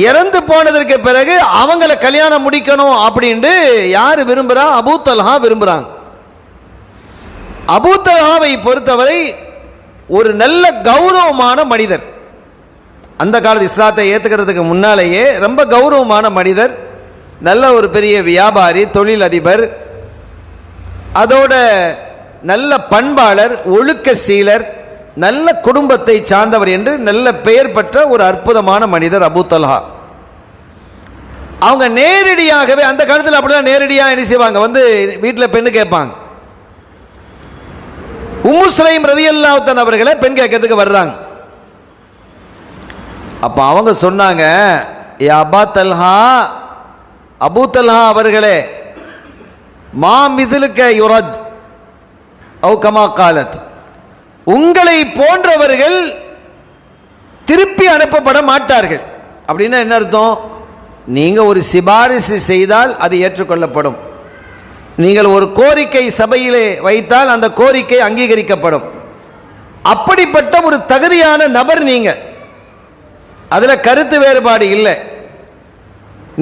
இறந்து போனதற்கு பிறகு அவங்கள கல்யாணம் முடிக்கணும் அப்படின்ட்டு யார் விரும்புகிறா? அபூ தல்ஹா விரும்புகிறாங்க. அபூ தல்ஹாவை பொறுத்தவரை ஒரு நல்ல கௌரவமான மனிதர். அந்த காலத்து இஸ்லாத்தை ஏற்றுக்கிறதுக்கு முன்னாலேயே ரொம்ப கௌரவமான மனிதர், நல்ல ஒரு பெரிய வியாபாரி, தொழில் அதிபர், அதோட நல்ல பண்பாளர், ஒழுக்க சீலர், நல்ல குடும்பத்தை சார்ந்தவர் என்று நல்ல பெயர் பெற்ற ஒரு அற்புதமான மனிதர் அபூ தல்ஹா. அவங்க நேரடியாகவே அந்த காலத்தில் அப்படிதான் நேரடியாக என்ன செய்வாங்க, வந்து வீட்டில் பெண்ணு கேட்பாங்க. உம்மு சுலைம் ரலியல்லாஹு தஆலா அவர்களை பெண் கேட்கறதுக்கு வர்றாங்க. அப்போ அவங்க சொன்னாங்க, யா அபா தல்ஹா, அபூ தல்ஹா அவர்களே, மா மிதுலுக்க யுரத் அவ் கமா காலத், உங்களை போன்றவர்கள் திருப்பி அனுப்பப்பட மாட்டார்கள். அப்படின்னா என்ன அர்த்தம்? நீங்கள் ஒரு சிபாரிசு செய்தால் அது ஏற்றுக்கொள்ளப்படும், நீங்கள் ஒரு கோரிக்கை சபையிலே வைத்தால் அந்த கோரிக்கை அங்கீகரிக்கப்படும். அப்படிப்பட்ட ஒரு தகுதியான நபர் நீங்கள், அதில் கருத்து வேறுபாடு இல்லை.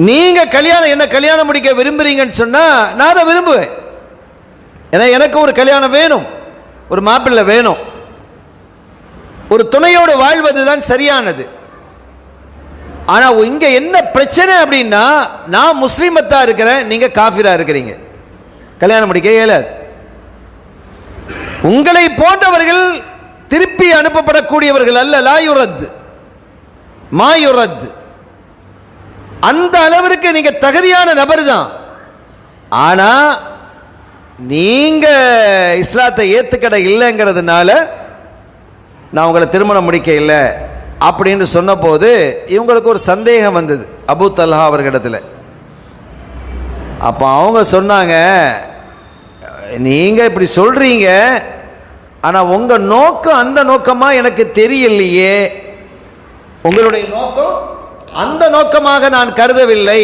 நீங்கள் என்ன கல்யாணம் முடிக்க விரும்புகிறீங்கன்னு சொன்னால் நான் அதை விரும்புவேன். ஏன்னா எனக்கு ஒரு கல்யாணம் வேணும், ஒரு மாப்பிள்ளை வேணும், ஒரு துணையோடு வாழ்வது தான் சரியானது. ஆனால் இங்கே என்ன பிரச்சனை அப்படின்னா, நான் முஸ்லீமத்தான் இருக்கிறேன், நீங்கள் காஃபிரா இருக்கிறீங்க, கல்யாணம் முடிக்க இயலாது. உங்களை போன்றவர்கள் திருப்பி அனுப்பப்படக்கூடியவர்கள் அல்ல, லா யுரத். மாயுரத், அந்த அளவிற்கு நீங்க தகுதியான நபர் தான். ஆனா நீங்க இஸ்லாத்தை ஏத்துக்கட இல்லைங்கிறதுனால நான் உங்களை திருமணம் முடிக்க இல்லை அப்படின்னு சொன்னபோது இவங்களுக்கு ஒரு சந்தேகம் வந்தது அபூ தல்ஹா அவர்களிடத்தில். அப்போ அவங்க சொன்னாங்க, நீங்கள் இப்படி சொல்கிறீங்க, ஆனால் உங்கள் நோக்கம் அந்த நோக்கமாக எனக்கு தெரியலையே, உங்களுடைய நோக்கம் அந்த நோக்கமாக நான் கருதவில்லை,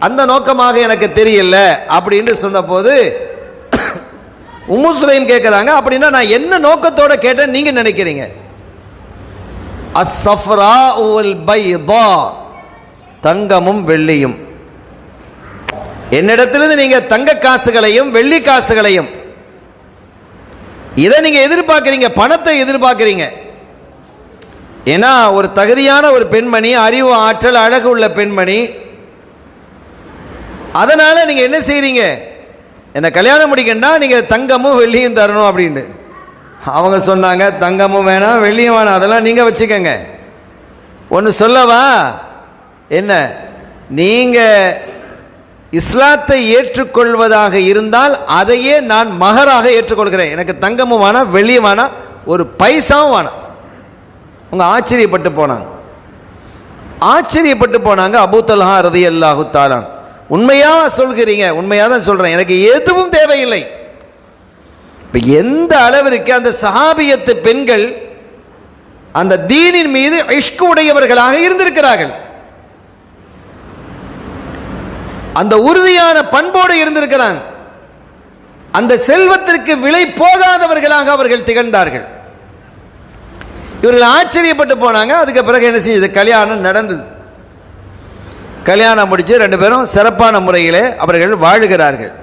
அந்த நோக்கமாக எனக்கு தெரியல அப்படின்னு சொன்னபோது உம்மு சுலைம் கேட்குறாங்க, அப்படின்னா நான் என்ன நோக்கத்தோட கேட்டேன் நீங்க நினைக்கிறீங்க? அஸ்ஸஃப்ரா வல் பைதா, தங்கமும் வெள்ளியும். என்னிடத்திலிருந்து நீங்க தங்க காசுகளையும் வெள்ளி காசுகளையும் இதை நீங்க எதிர்பார்க்கிறீங்க, பணத்தை எதிர்பார்க்கிறீங்க. ஏன்னா ஒரு தகுதியான ஒரு பெண்மணி, அறிவு ஆற்றல் அழகு உள்ள பெண்மணி, அதனால நீங்க என்ன செய்றீங்க, என்ன கல்யாணம் முடிக்கணும்னா நீங்க தங்கமும் வெள்ளியும் தரணும் அப்படின்னு. அவங்க சொன்னாங்க, தங்கமும் வேணாம் வெள்ளியும் வேணாம், அதெல்லாம் நீங்க வச்சுக்கோங்க. ஒன்று சொல்லவா, என்ன, நீங்க இஸ்லாத்தை ஏற்றுக்கொள்வதாக இருந்தால் அதையே நான் மகராக ஏற்றுக்கொள்கிறேன். எனக்கு தங்கமும் வேணாம் வெள்ளியும் வேணாம், ஒரு பைசாவும் வேணாம். அவங்க ஆச்சரியப்பட்டு போனாங்க. அபூ தல்ஹா ரலியல்லாஹு தஆலா, உண்மையாக சொல்கிறீங்க? உண்மையாக தான் சொல்கிறேன், எனக்கு எதுவும் தேவையில்லை. இப்போ எந்த அளவிற்கு அந்த சஹாபியத்து பெண்கள் அந்த தீனின் மீது இஷ்கு உடையவர்களாக இருந்திருக்கிறார்கள், அந்த உறுதியான பண்போடு இருந்திருக்கிறாங்க, அந்த செல்வத்திற்கு விலை போகாதவர்களாக அவர்கள் திகழ்ந்தார்கள். இவர்கள் ஆச்சரியப்பட்டு போனாங்க. அதுக்கு பிறகு என்ன செஞ்சது, கல்யாணம் நடந்தது. கல்யாணம் முடிச்சு ரெண்டு பேரும் சிறப்பான முறையிலே அவர்கள் வாழுகிறார்கள்.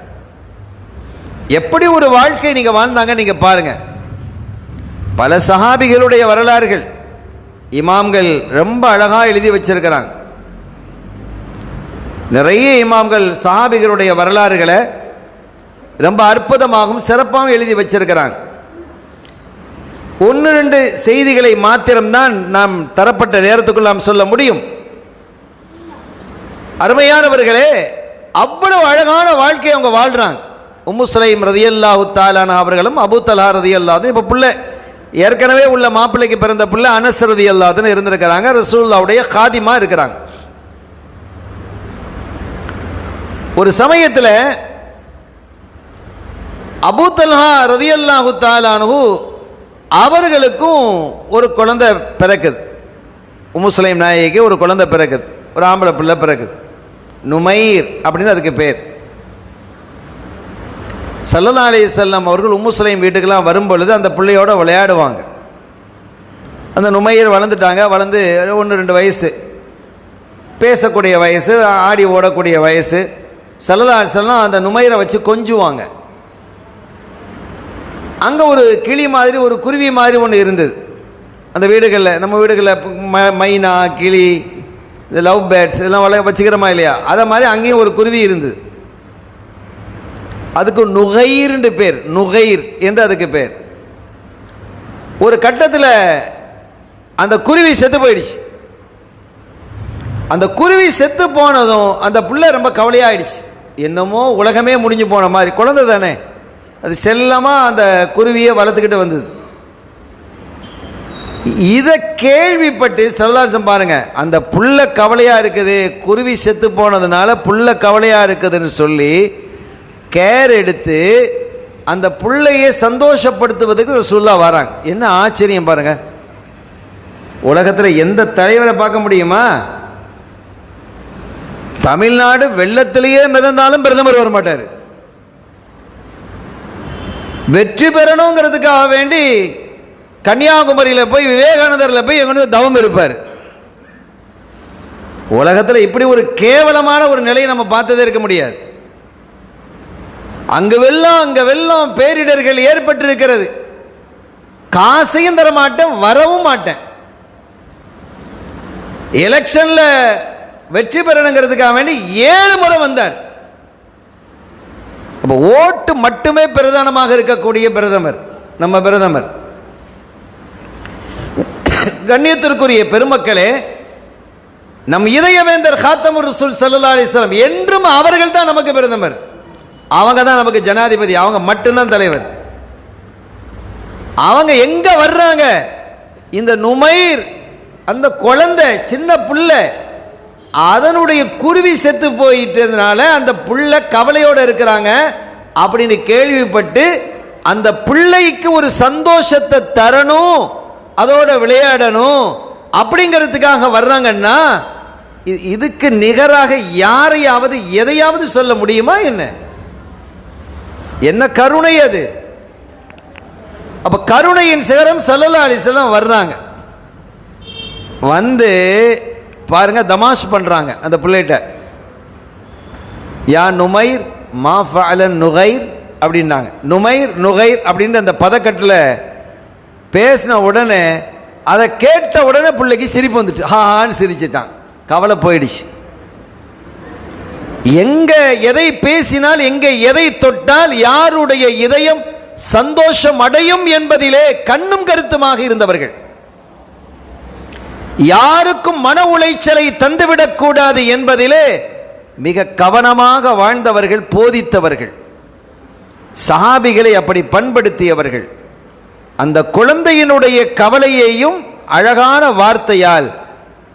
எப்படி ஒரு வாழ்க்கை நீங்க வாழ்ந்தாங்க நீங்க பாருங்க. பல சஹாபிகளுடைய வரலாறுகள் இமாம்கள் ரொம்ப அழகா எழுதி வச்சிருக்கிறாங்க. நிறைய இமாம்கள் சஹாபிகளுடைய வரலாறுகளை ரொம்ப அற்புதமாகவும் சிறப்பாகவும் எழுதி வச்சிருக்கிறாங்க. ஒன்று ரெண்டு செய்திகளை மாத்திரம்தான் நாம் தரப்பட்ட நேரத்துக்குள் நாம் சொல்ல முடியும். அருமையானவர்களே, அவ்வளவு அழகான வாழ்க்கையை அவங்க வாழ்றாங்க. உம்மு சுலைம் ரலியல்லாஹு தஆலா அவர்களும் அபூ தல்ஹா ரலியல்லாஹு, இப்போ புள்ள ஏற்கனவே உள்ள மாப்பிள்ளைக்கு பிறந்த புள்ள அனஸ் ரலியல்லாஹு இருந்திருக்கிறாங்க, ரசூலுல்லாஹ்வுடைய காதிமா இருக்கிறாங்க. ஒரு சமயத்தில் அபூ தல்ஹா ரலியல்லாஹு தஆலா அவர்களுக்கும் ஒரு குழந்தை பிறக்குது. உம்மு சுலைம் நாயகிக்கு ஒரு குழந்தை பிறக்குது, ஒரு ஆம்பளை பிள்ளை பிறக்குது, நுமைர் அப்படின்னு அதுக்கு பேர். ஸல்லல்லாஹு அலைஹி வஸல்லம் அவர்கள் உம்மு சுலைம் வீட்டுக்கெல்லாம் வரும்பொழுது அந்த பிள்ளையோட விளையாடுவாங்க. அந்த நுமைர் வளர்ந்துட்டாங்க, வளர்ந்து 1-2 வயசு, பேசக்கூடிய வயசு, ஆடி ஓடக்கூடிய வயசு. ஸல்லல்லாஹு அலைஹி வஸல்லம் அந்த நுமைரை வச்சு கொஞ்சுவாங்க. அங்கே ஒரு கிளி மாதிரி, ஒரு குருவி மாதிரி ஒன்று இருந்தது அந்த வீடுகளில். நம்ம வீடுகளில் மைனா, கிளி, இந்த லவ் பேர்ட்ஸ் இதெல்லாம் வச்சுக்கிறோமா இல்லையா, அதை மாதிரி அங்கேயும் ஒரு குருவி இருந்தது. அதுக்கு நுகைர்னு பேர், நுகைர் என்று அதுக்கு பேர். ஒரு கட்டத்தில் அந்த குருவி செத்து போயிடுச்சு. அந்த குருவி செத்து போனதும் அந்த பிள்ளை ரொம்ப கவலையாயிடுச்சு. என்னமோ உலகமே முடிஞ்சு போன மாதிரி, குழந்தை தானே, அது செல்லமாக அந்த குருவியை வளர்த்துக்கிட்டு வந்தது. இதை கேள்விப்பட்டு சரதாசம் பாருங்க, அந்த புள்ள கவலையாக இருக்குது, குருவி செத்து போனதுனால புள்ள கவலையாக இருக்குதுன்னு சொல்லி கேர் எடுத்து அந்த புள்ளையை சந்தோஷப்படுத்துவதுக்கு ரசூலுல்லாஹ் வராங்க. என்ன ஆச்சரியம் பாருங்க, உலகத்தில் எந்த தலைவரை பார்க்க முடியுமா? தமிழ்நாடு வெள்ளத்திலேயே மிதந்தாலும் பிரதமர் வரமாட்டார். வெற்றி பெறணுங்கிறதுக்காக வேண்டி கன்னியாகுமரியில் போய் விவேகானந்தரில் போய் எங்க தவம் இருப்பார். உலகத்தில் இப்படி ஒரு கேவலமான ஒரு நிலையை நம்ம பார்த்ததே இருக்க முடியாது. அங்கு வெள்ளம் அங்க வெள்ளம், பேரிடர்கள் ஏற்பட்டிருக்கிறது. காசையும் தர மாட்டேன், வரவும் மாட்டேன். எலெக்ஷன்ல வெற்றி பெறணுங்கிறதுக்காக வேண்டி 7 முறை வந்தார். அப்போ ஓட்டு மட்டுமே பிரதானமாக இருக்கக்கூடிய பிரதமர் நம்ம பிரதமர். கண்ணியத்திற்குரிய பெருமக்களே, நம் இதயவேந்தர் காத்தமுர் ரசூல் ஸல்லல்லாஹு அலைஹி வஸல்லம் என்றும் அவர்கள் தான் நமக்கு பிரதமர், அவங்க தான் நமக்கு ஜனாதிபதி, அவங்க மட்டும்தான் தலைவர். அவங்க எங்க வர்றாங்க? இந்த நுமைர் அந்த குழந்தை சின்ன புள்ள, அதனுடைய குருவி செத்து போயிட்டதுனால அந்த புள்ள கவலையோடு இருக்கிறாங்க அப்படின்னு கேள்விப்பட்டு அந்த பிள்ளைக்கு ஒரு சந்தோஷத்தை தரணும், அதோட விளையாடணும் அப்படிங்கிறதுக்காக வர்றாங்கன்னா இதுக்கு நிகராக யாரையாவது எதையாவது சொல்ல முடியுமா? என்ன கருணை அது! அப்ப கருணையின் சிகரம் ஸல்லல்லாஹு அலைஹி வஸல்லம் வர்றாங்க. வந்து பாருங்க, தமாஷ் பண்றாங்க அந்த பிள்ளைகிட்ட. யா நுமைர் மா ஃபஅலன் நுகைர் அப்படின்னாங்க. நுமைர் நுகைர் அப்படின்ற அந்த பதக்கட்டில் பேசின உடனே, அதை கேட்ட உடனே பிள்ளைக்கு சிரிப்பு வந்துட்டு ஹான்னு சிரிச்சிட்டான், கவலை போயிடுச்சு. எங்க எதை பேசினால், எங்க எதை தொட்டால் யாருடைய இதயம் சந்தோஷம் அடையும் என்பதிலே கண்ணும் கருத்துமாக இருந்தவர்கள், யாருக்கும் மன உளைச்சலை தந்துவிடக்கூடாது என்பதிலே மிக கவனமாக வாழ்ந்தவர்கள், போதித்தவர்கள், சஹாபிகளை அப்படி பண்படுத்தியவர்கள். அந்த குழந்தையினுடைய கவலையையும் அழகான வார்த்தையால்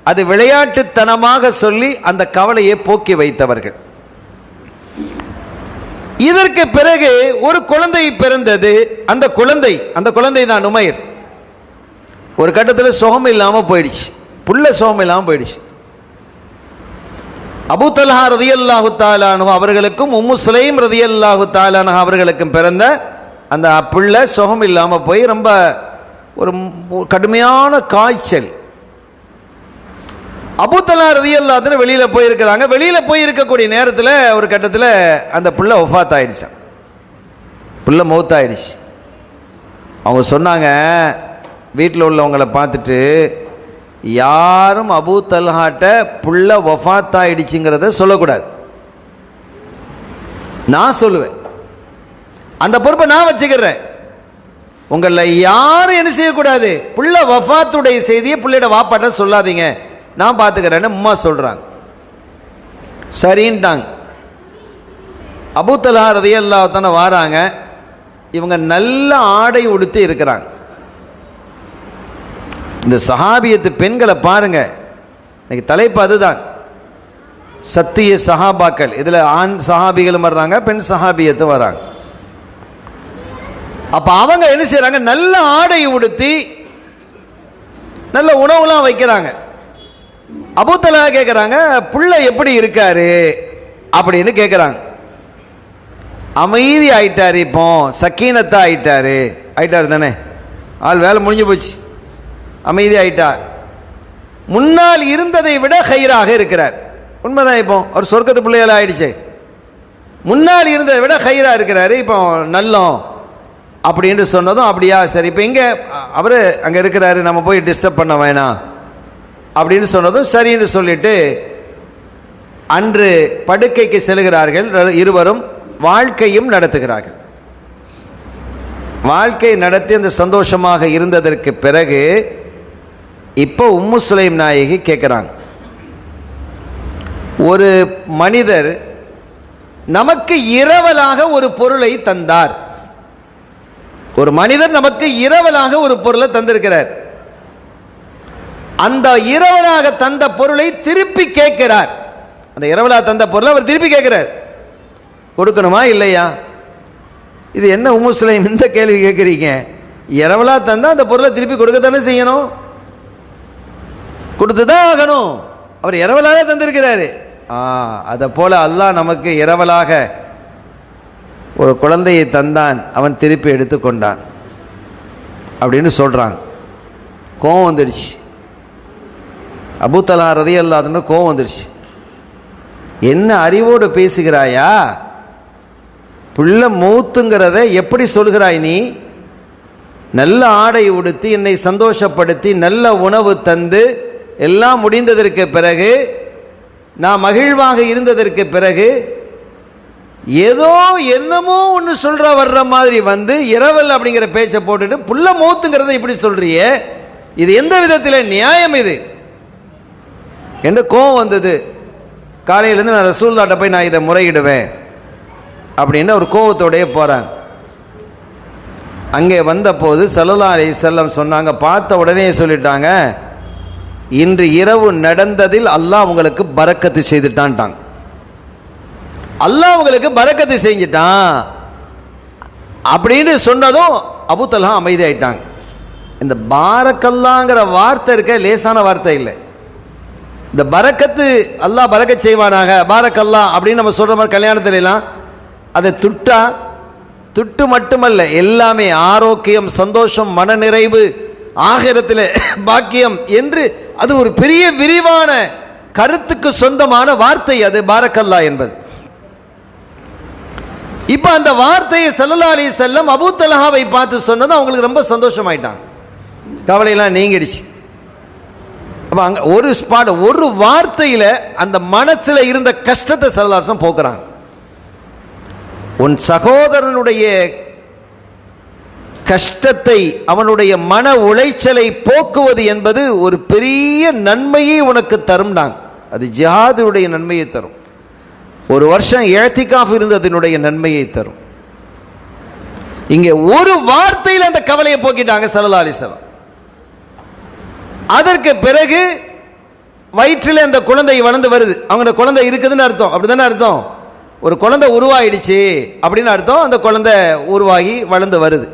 அது விளையாட்டுத்தனமாக சொல்லி அந்த கவலையை போக்கி வைத்தவர்கள். இதற்கு பிறகு ஒரு குழந்தை பிறந்தது. அந்த குழந்தை தான் நுமைர். ஒரு கட்டத்தில் சுகம் இல்லாமல் போயிடுச்சு, புள்ள சுகம் இல்லாமல் போயிடுச்சு. அபூ தல்ஹா ரலியல்லாஹு தஆலா அன்ஹு அவர்களுக்கும் உம்மு சுலைம் ரலியல்லாஹு தஆலா அன்ஹா அவர்களுக்கும் பிறந்த அந்த பிள்ளை சுகம் இல்லாமல் போய் ரொம்ப ஒரு கடுமையான காய்ச்சல். அபூ தல்ஹா ரலியல்லாஹு அன்ஹு வெளியில் போயிருக்கிறாங்க. வெளியில் போயிருக்கக்கூடிய நேரத்தில் ஒரு கட்டத்தில் அந்த பிள்ளை வஃபாத் ஆயிடுச்சான், பிள்ளை மௌத்தாயிடுச்சு. அவங்க சொன்னாங்க, வீட்டில் உள்ளவங்களை பார்த்துட்டு, யாரும் அபூ தல்ஹாட்ட புள்ள வஃபாத் ஆயிடுச்சுங்கிறத சொல்லக்கூடாது, நான் சொல்லுவேன், அந்த பொறுப்பை நான் வச்சுக்கிறேன். உங்களில் யாரும் என்ன செய்யக்கூடாது, புள்ள வஃபாத்துடைய செய்தியை பிள்ளையோட வாப்பாட்ட சொல்லாதீங்க, நான் பார்த்துக்கிறேன்னு அம்மா சொல்கிறாங்க. சரின்ட்டாங்க. அபூ தல்ஹா ரலியல்லாஹு அன்ஹு வாராங்க. இவங்க நல்ல ஆடை உடுத்தி இருக்கிறாங்க. இந்த சஹாபியத்து பெண்களை பாருங்க, இன்னைக்கு தலைப்பு அதுதான், சத்திய சஹாபாக்கள். இதில் ஆண் சஹாபிகளும் வர்றாங்க, பெண் சஹாபியத்தும் வர்றாங்க. அப்போ அவங்க என்ன செய்கிறாங்க, நல்ல ஆடை உடுத்தி நல்ல உணவுலாம் வைக்கிறாங்க. அபூ தல்ஹா கேட்குறாங்க, புள்ள எப்படி இருக்காரு அப்படின்னு கேட்குறாங்க. அமைதி ஆயிட்டார், இப்போ சக்கீனத்தா ஆயிட்டார் தானே, ஆள் வேலை முடிஞ்சு போச்சு, அமைதி ஆயிட்டார். முன்னால் இருந்ததை விட ஹைராக இருக்கிறார். உண்மைதான், இப்போ அவர் சொர்க்கத்து பிள்ளைகள் ஆயிடுச்சு. முன்னால் இருந்ததை விட ஹைராக இருக்கிறாரு, இப்போ நல்லோம் அப்படின்னு சொன்னதும் அப்படியா, சரி இப்போ எங்கே அவர் அங்கே இருக்கிறாரு, நம்ம போய் டிஸ்டர்ப் பண்ண வேணாம் அப்படின்னு சொன்னதும் சரின்னு சொல்லிட்டு அன்று படுக்கைக்கு செல்கிறார்கள். இருவரும் வாழ்க்கையும் நடத்துகிறார்கள். வாழ்க்கை நடத்தி அந்த சந்தோஷமாக இருந்ததற்கு பிறகு இப்போ உம்மு சுலைம் நாயகி கேட்குறாங்க, ஒரு மனிதர் நமக்கு இரவலாக ஒரு பொருளை தந்தார், ஒரு மனிதர் நமக்கு இரவலாக ஒரு பொருளை தந்திருக்கிறார், அந்த இரவலாக தந்த பொருளை திருப்பி கேட்கிறார். அந்த இரவலாக தந்த பொருளை அவர் திருப்பி கேட்கிறார், கொடுக்கணுமா இல்லையா? இது என்ன உம்மு சுலைம் இந்த கேள்வி கேட்குறீங்க? இரவலாக தந்தால் அந்த பொருளை திருப்பி கொடுக்கத்தானே செய்யணும், கொடுத்து தான் ஆகணும். அவர் இரவலாக தந்திருக்கிறாரு. அதை போல அல்லாஹ் நமக்கு இரவலாக ஒரு குழந்தையை தந்தான், அவன் திருப்பி எடுத்துக்கொண்டான் அப்படின்னு சொல்கிறாங்க. கோவம் வந்துடுச்சு. அபூ தல்ஹா ரலியல்லாஹு அன்ஹு கோவம் வந்துடுச்சு. என்ன அறிவோடு பேசுகிறாயா? புள்ள மூத்துங்கிறத எப்படி சொல்கிறாய் நீ? நல்ல ஆடை உடுத்தி என்னை சந்தோஷப்படுத்தி நல்ல உணவு தந்து எல்லாம் முடிந்ததற்கு பிறகு, நான் மகிழ்வாக இருந்ததற்கு பிறகு ஏதோ என்னமோ ஒன்று சொல்கிற வர்ற மாதிரி வந்து இரவல் அப்படிங்கிற பேச்சை போட்டுட்டு புள்ள மௌத்துங்கிறத இப்படி சொல்கிறியே, இது எந்த விதத்தில் நியாயம்? இது என்று கோவம் வந்தது. காலையிலேருந்து நான் ரசூலுல்லாஹ்ட்ட போய் நான் இதை முறையிடுவேன் அப்படின்னு ஒரு கோவத்தோடையே போகிறாங்க. அங்கே வந்தபோது ஸல்லல்லாஹு அலைஹி வஸல்லம் சொன்னாங்க, பார்த்த உடனே சொல்லிட்டாங்க, இன்று இரவு நடந்ததில் அல்லாஹ் உங்களுக்கு பரக்கத்து செய்துட்டான்ட்டாங்க. அல்லாஹ் உங்களுக்கு பரக்கத்து செஞ்சிட்டான் அப்படின்னு சொன்னதும் அபூ தல்ஹா அமைதியாயிட்டாங்க. இந்த பாரக்கல்லாங்கிற வார்த்தை இருக்க லேசான வார்த்தை இல்லை. இந்த பரக்கத்து அல்லாஹ் பரக்கத் செய்வானாக, பாரக்கல்லா அப்படின்னு நம்ம சொல்கிற மாதிரி கல்யாணத்துல எல்லாம் அதை துட்டு மட்டுமல்ல, எல்லாமே ஆரோக்கியம், சந்தோஷம், மனநிறைவு, ஆகிரத்தில் பாக்கியம் என்று அது ஒரு பெரிய விரிவான கருத்துக்கு சொந்தமான வார்த்தை அது பாரக்கல்லா என்பது. இப்போ அந்த வார்த்தையை ஸல்லல்லாஹு அலைஹி வஸல்லம் அபூ தல்ஹாவை பார்த்து சொன்னது அவங்களுக்கு ரொம்ப சந்தோஷமாயிட்டாங்க, கவலையெல்லாம் நீங்கிடுச்சு. அப்போ அங்கே ஒரு ஸ்பாட், ஒரு வார்த்தையில் அந்த மனசில் இருந்த கஷ்டத்தை ஸல்லல்லாஹு அலைஹி வஸல்லம் போக்குறாங்க. உன் சகோதரனுடைய கஷ்டத்தை, அவனுடைய மன உளைச்சலை போக்குவது என்பது ஒரு பெரிய நன்மையை உனக்கு தரும்னாங்க. அது ஜிஹாதுடைய நன்மையை தரும். ஒரு வருஷம் இஅ்திகாஃப் இருந்ததனுடைய நன்மையை தரும். இங்கே ஒரு வார்த்தையில் அந்த கவலையை போக்கிட்டாங்க ஸல்லல்லாஹு அலைஹி வஸல்லம். அதற்கு பிறகு வயிற்றில் அந்த குழந்தை வளர்ந்து வருது. அவங்க குழந்தை இருக்குதுன்னு அர்த்தம், அப்படிதானே அர்த்தம்? ஒரு குழந்தை உருவாயிடுச்சு அப்படின்னு அர்த்தம். அந்த குழந்தை உருவாகி வளர்ந்து வருது.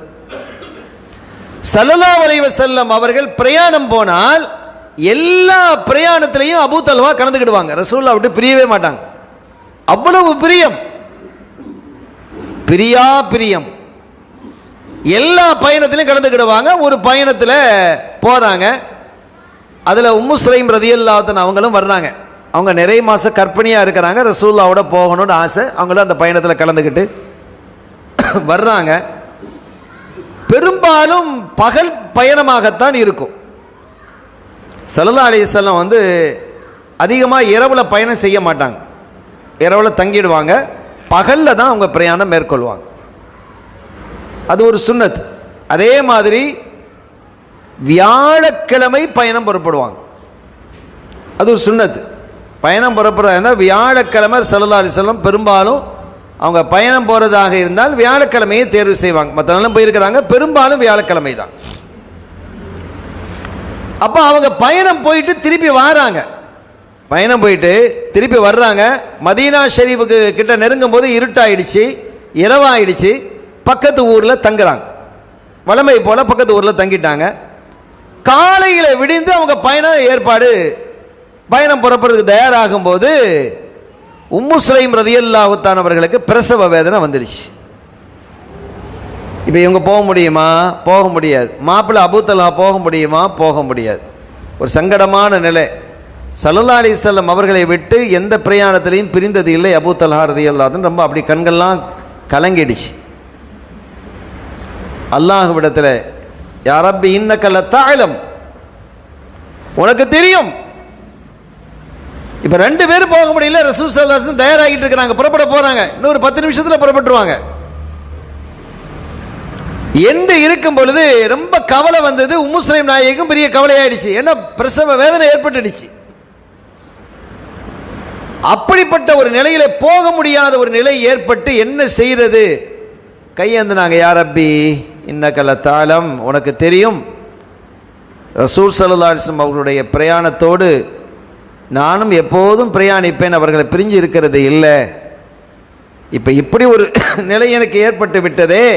ஸல்லல்லாஹு அலைஹி வஸல்லம் அவர்கள் பிரயாணம் போனால் எல்லா பிரயாணத்திலையும் அபூ தல்ஹா கலந்துக்கிடுவாங்க. ரசூலுல்லாஹ் விட்டு பிரியவே மாட்டாங்க. அவ்வளவு பிரியம், பிரியம். எல்லா பயணத்திலையும் கலந்துக்கிடுவாங்க. ஒரு பயணத்தில் போகிறாங்க, அதில் உம்மு சுலைம் ரலியல்லாஹு அன்ஹா அவங்களும் வர்றாங்க. அவங்க நிறைய மாதம் கர்ப்பிணியாக இருக்கிறாங்க, ரசூலுல்லாஹ்வோட போகணும்னு ஆசை. அவங்களும் அந்த பயணத்தில் கலந்துக்கிட்டு வர்றாங்க. பெரும்பாலும் பகல் பயணமாகத்தான் இருக்கும். ஸல்லல்லாஹு அலைஹி வஸல்லம் அதிகமாக இரவில் பயணம் செய்ய மாட்டாங்க, இரவில் தங்கிடுவாங்க. பகலில் தான் அவங்க பிரயாணம் மேற்கொள்வாங்க. அது ஒரு சுன்னத். அதே மாதிரி வியாழக்கிழமை பயணம் புறப்படுவாங்க, அது ஒரு சுன்னத். பயணம் புறப்படுறதா இருந்தால் வியாழக்கிழமை ஸல்லல்லாஹு அலைஹி வஸல்லம் பெரும்பாலும் அவங்க பயணம் போகிறதாக இருந்தால் வியாழக்கிழமையை தேர்வு செய்வாங்க. மற்ற நாளும் போயிருக்கிறாங்க, பெரும்பாலும் வியாழக்கிழமை தான். அப்போ அவங்க பயணம் போயிட்டு திருப்பி வராங்க. பயணம் போயிட்டு திருப்பி வர்றாங்க. மதீனா ஷெரீஃபுக்கு கிட்ட நெருங்கும் போது இருட்டாயிடுச்சு, இரவாயிடுச்சு. பக்கத்து ஊரில் தங்குறாங்க. வழமை போல் பக்கத்து ஊரில் தங்கிட்டாங்க. காலையில் விடிந்து அவங்க பயணம் புறப்படுறதுக்கு தயாராகும் போது உம்மு சுலைம் ரலியல்லாஹு அன்ஹா அவர்களுக்கு பிரசவ வேதனை வந்துடுச்சு. இப்போ இவங்க போக முடியுமா? போக முடியாது. மாப்பிள்ளை அபூ தல்ஹா போக முடியுமா? போக முடியாது. ஒரு சங்கடமான நிலை. ஸல்லல்லாஹு அலைஹி வஸல்லம் அவர்களை விட்டு எந்த பிரயாணத்திலையும் பிரிந்தது இல்லை அபூ தல்ஹா ரலியல்லாஹு அன்ஹு. ரொம்ப அப்படி கண்கள்லாம் கலங்கிடுச்சு. அல்லாஹ்விடத்தில், யா ரப்பி இன்னக லதஅலம், உனக்கு தெரியும். இப்போ 2 பேரும் போக முடியல. ரசூல் ஸல்லல்லாஹு அலைஹி வஸல்லம் தயாராகிட்டு இருக்கிறாங்க, புறப்பட போகிறாங்க. இன்னொரு 10 நிமிஷத்தில் புறப்பட்டுருவாங்க என்று இருக்கும் பொழுது ரொம்ப கவலை வந்தது. உம்மு சுலைம் நாயகிக்கும் பெரிய கவலையாயிடுச்சு. ஏன்னா பிரசவ வேதனை ஏற்பட்டுடுச்சு. அப்படிப்பட்ட ஒரு நிலையில போக முடியாத ஒரு நிலை ஏற்பட்டு என்ன செய்யறது? கையேந்தினாங்க, யா ரப்பி இன்னக லதஅலம், உனக்கு தெரியும் ரசூல் ஸல்லல்லாஹு அலைஹி வஸல்லம் அவர்களுடைய பிரயாணத்தோடு நானும் எப்போதும் பிரயாணிப்பேன், அவர்களை பிரிஞ்சு இருக்கிறது இல்லை. இப்போ இப்படி ஒரு நிலை எனக்கு ஏற்பட்டு விட்டதே,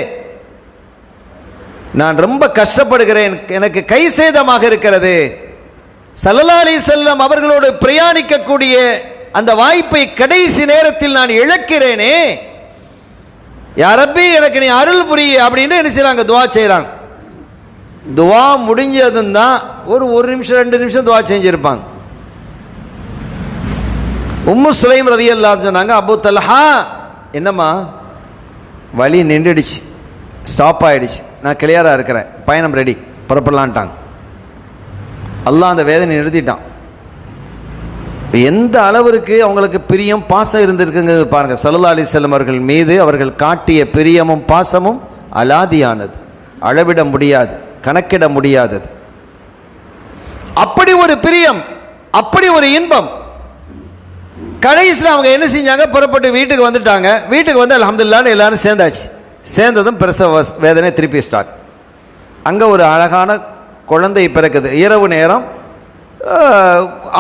நான் ரொம்ப கஷ்டப்படுகிறேன், எனக்கு கை சேதமாக இருக்கிறது. ஸல்லல்லாஹு அலைஹி வஸல்லம் அவர்களோடு பிரயாணிக்கக்கூடிய அந்த வாய்ப்பை கடைசி நேரத்தில் நான் இழக்கிறேனே, யா ரப்பி எனக்கு நீ அருள் புரிய அப்படின்னு என்ன செய்றாங்க? துவா செய்கிறாங்க. துவா முடிஞ்சதும் தான் ஒரு நிமிஷம் 2 நிமிஷம் துவா செஞ்சிருப்பாங்க. உம்மு சுலைம் ரலியல்லாஹு அன்ஹா சொன்னாங்க, அபூ தல்ஹா என்னம்மா, வழி நின்றுடுச்சு, ஸ்டாப் ஆகிடுச்சு, நான் கிளியராக இருக்கிறேன், பயணம் ரெடி, புறப்படலான்ட்டாங்க. அல்லாஹ் அந்த வேதனை நிறுத்திட்டான். எந்த அளவிற்கு அவங்களுக்கு பிரியம் பாசம் இருந்திருக்குங்கிறது பாருங்கள். ஸல்லல்லாஹு அலைஹி வஸல்லம் அவர்கள் மீது அவர்கள் காட்டிய பிரியமும் பாசமும் அலாதியானது, அளவிட முடியாது, கணக்கிட முடியாதது. அப்படி ஒரு பிரியம். அப்படி ஒரு இன்பம். கடைசியில் அவங்க என்ன செஞ்சாங்க, புறப்பட்டு வீட்டுக்கு வந்துட்டாங்க. வீட்டுக்கு வந்து அல்ஹம்துலில்லாஹ்னு எல்லாரும் சேர்ந்தாச்சு. சேர்ந்ததும் பிரசவ வேதனை திருப்பி ஸ்டார்ட். அங்கே ஒரு அழகான குழந்தை பிறக்குது. இரவு நேரம்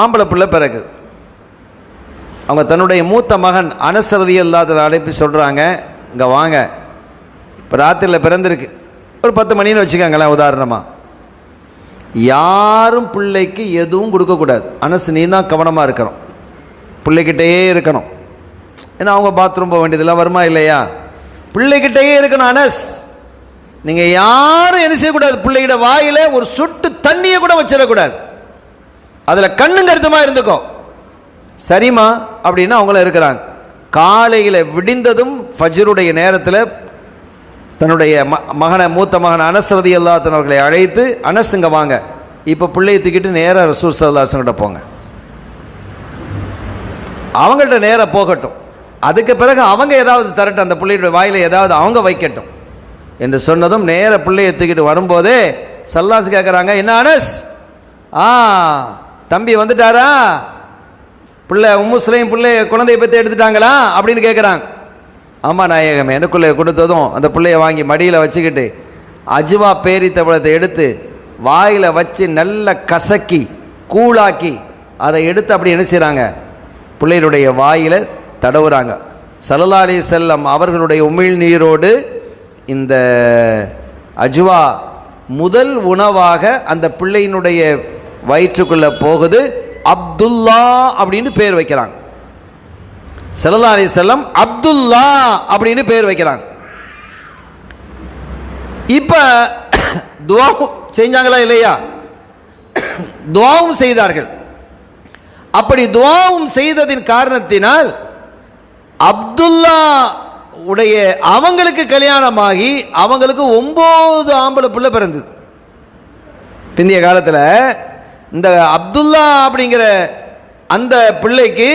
ஆம்பளை பிள்ளை பிறக்குது. அவங்க தன்னுடைய மூத்த மகன் அனஸ் ரலியல்லாஹு அழைப்பி சொல்கிறாங்க, இங்கே வாங்க, இப்போ ராத்திரியில் பிறந்திருக்கு, ஒரு 10 மணின்னு வச்சுக்கோங்களேன் உதாரணமாக. யாரும் பிள்ளைக்கு எதுவும் கொடுக்கக்கூடாது. அனஸ் நீ தான் கவனமாக இருக்கணும், பிள்ளைகிட்டே இருக்கணும். ஏன்னா அவங்க பாத்ரூம் போக வேண்டியதெல்லாம் வருமா இல்லையா, பிள்ளைகிட்டே இருக்கணும். அனஸ் நீங்கள் யாரும் என்ன செய்யக்கூடாது, பிள்ளைகிட்ட வாயில் ஒரு சொட்டு தண்ணியை கூட வச்சிடக்கூடாது, அதில் கண்ணும் கருத்துமாக இருந்துக்கோ. சரிம்மா அப்படின்னா அவங்கள இருக்கிறாங்க. காலையில் விடிந்ததும் ஃபஜ்ருடைய நேரத்தில் தன்னுடைய மகனை மூத்த மகன் அனஸ் ரலியல்லாஹு அன்ஹு அவர்களை அழைத்து, அனஸ் இங்கே வாங்க, இப்போ பிள்ளையை தூக்கிட்டு நேராக ரசூல் ஸல்லல்லாஹு அலைஹி வஸல்லம் போங்க, அவங்கள்ட்ட நேராக போகட்டும், அதுக்கு பிறகு அவங்க ஏதாவது தரட்டும், அந்த பிள்ளையுடைய வாயில் ஏதாவது அவங்க வைக்கட்டும் என்று சொன்னதும் நேர பிள்ளையை தூக்கிட்டு வரும்போதே ஸல்லல்லாஹு கேட்குறாங்க, என்ன அனஸ், தம்பி வந்துட்டாரா, பிள்ளை முஸ்லீம் பிள்ளை குழந்தையை பற்றி எடுத்துட்டாங்களா அப்படின்னு கேட்குறாங்க. ஆமாம் நாயகமே, எனக்குள்ளே கொடுத்ததும் அந்த பிள்ளைய வாங்கி மடியில் வச்சுக்கிட்டு அஜ்வா பேரித்த பழத்தை எடுத்து வாயில் வச்சு நல்லா கசக்கி கூழாக்கி அதை எடுத்து அப்படி என்ன செய்கிறாங்க, பிள்ளைகளுடைய வாயில் தடவுறாங்க. ஸல்லல்லாஹு அலைஹி வஸல்லம் அவர்களுடைய உமிழ் நீரோடு இந்த அஜ்வா முதல் உணவாக அந்த பிள்ளையினுடைய வயிற்றுக்குள்ளே போகுது. அப்துல்லா அப்படின்னு பேர் வைக்கிறாங்க. ஸல்லல்லாஹு அலைஹி வஸல்லம் அப்துல்லா அப்படின்னு பேர் வைக்கிறாங்க. இப்போ துவா செஞ்சாங்களா இல்லையா, துவாவும் செய்தார்கள். அப்படி துவாவும் செய்ததின் காரணத்தினால் அப்துல்லா உடைய அவங்களுக்கு கல்யாணமாகி அவங்களுக்கு 9 ஆம்பளை பிள்ளை பிறந்தது. பிந்தைய காலத்தில் இந்த அப்துல்லா அப்படிங்கிற அந்த பிள்ளைக்கு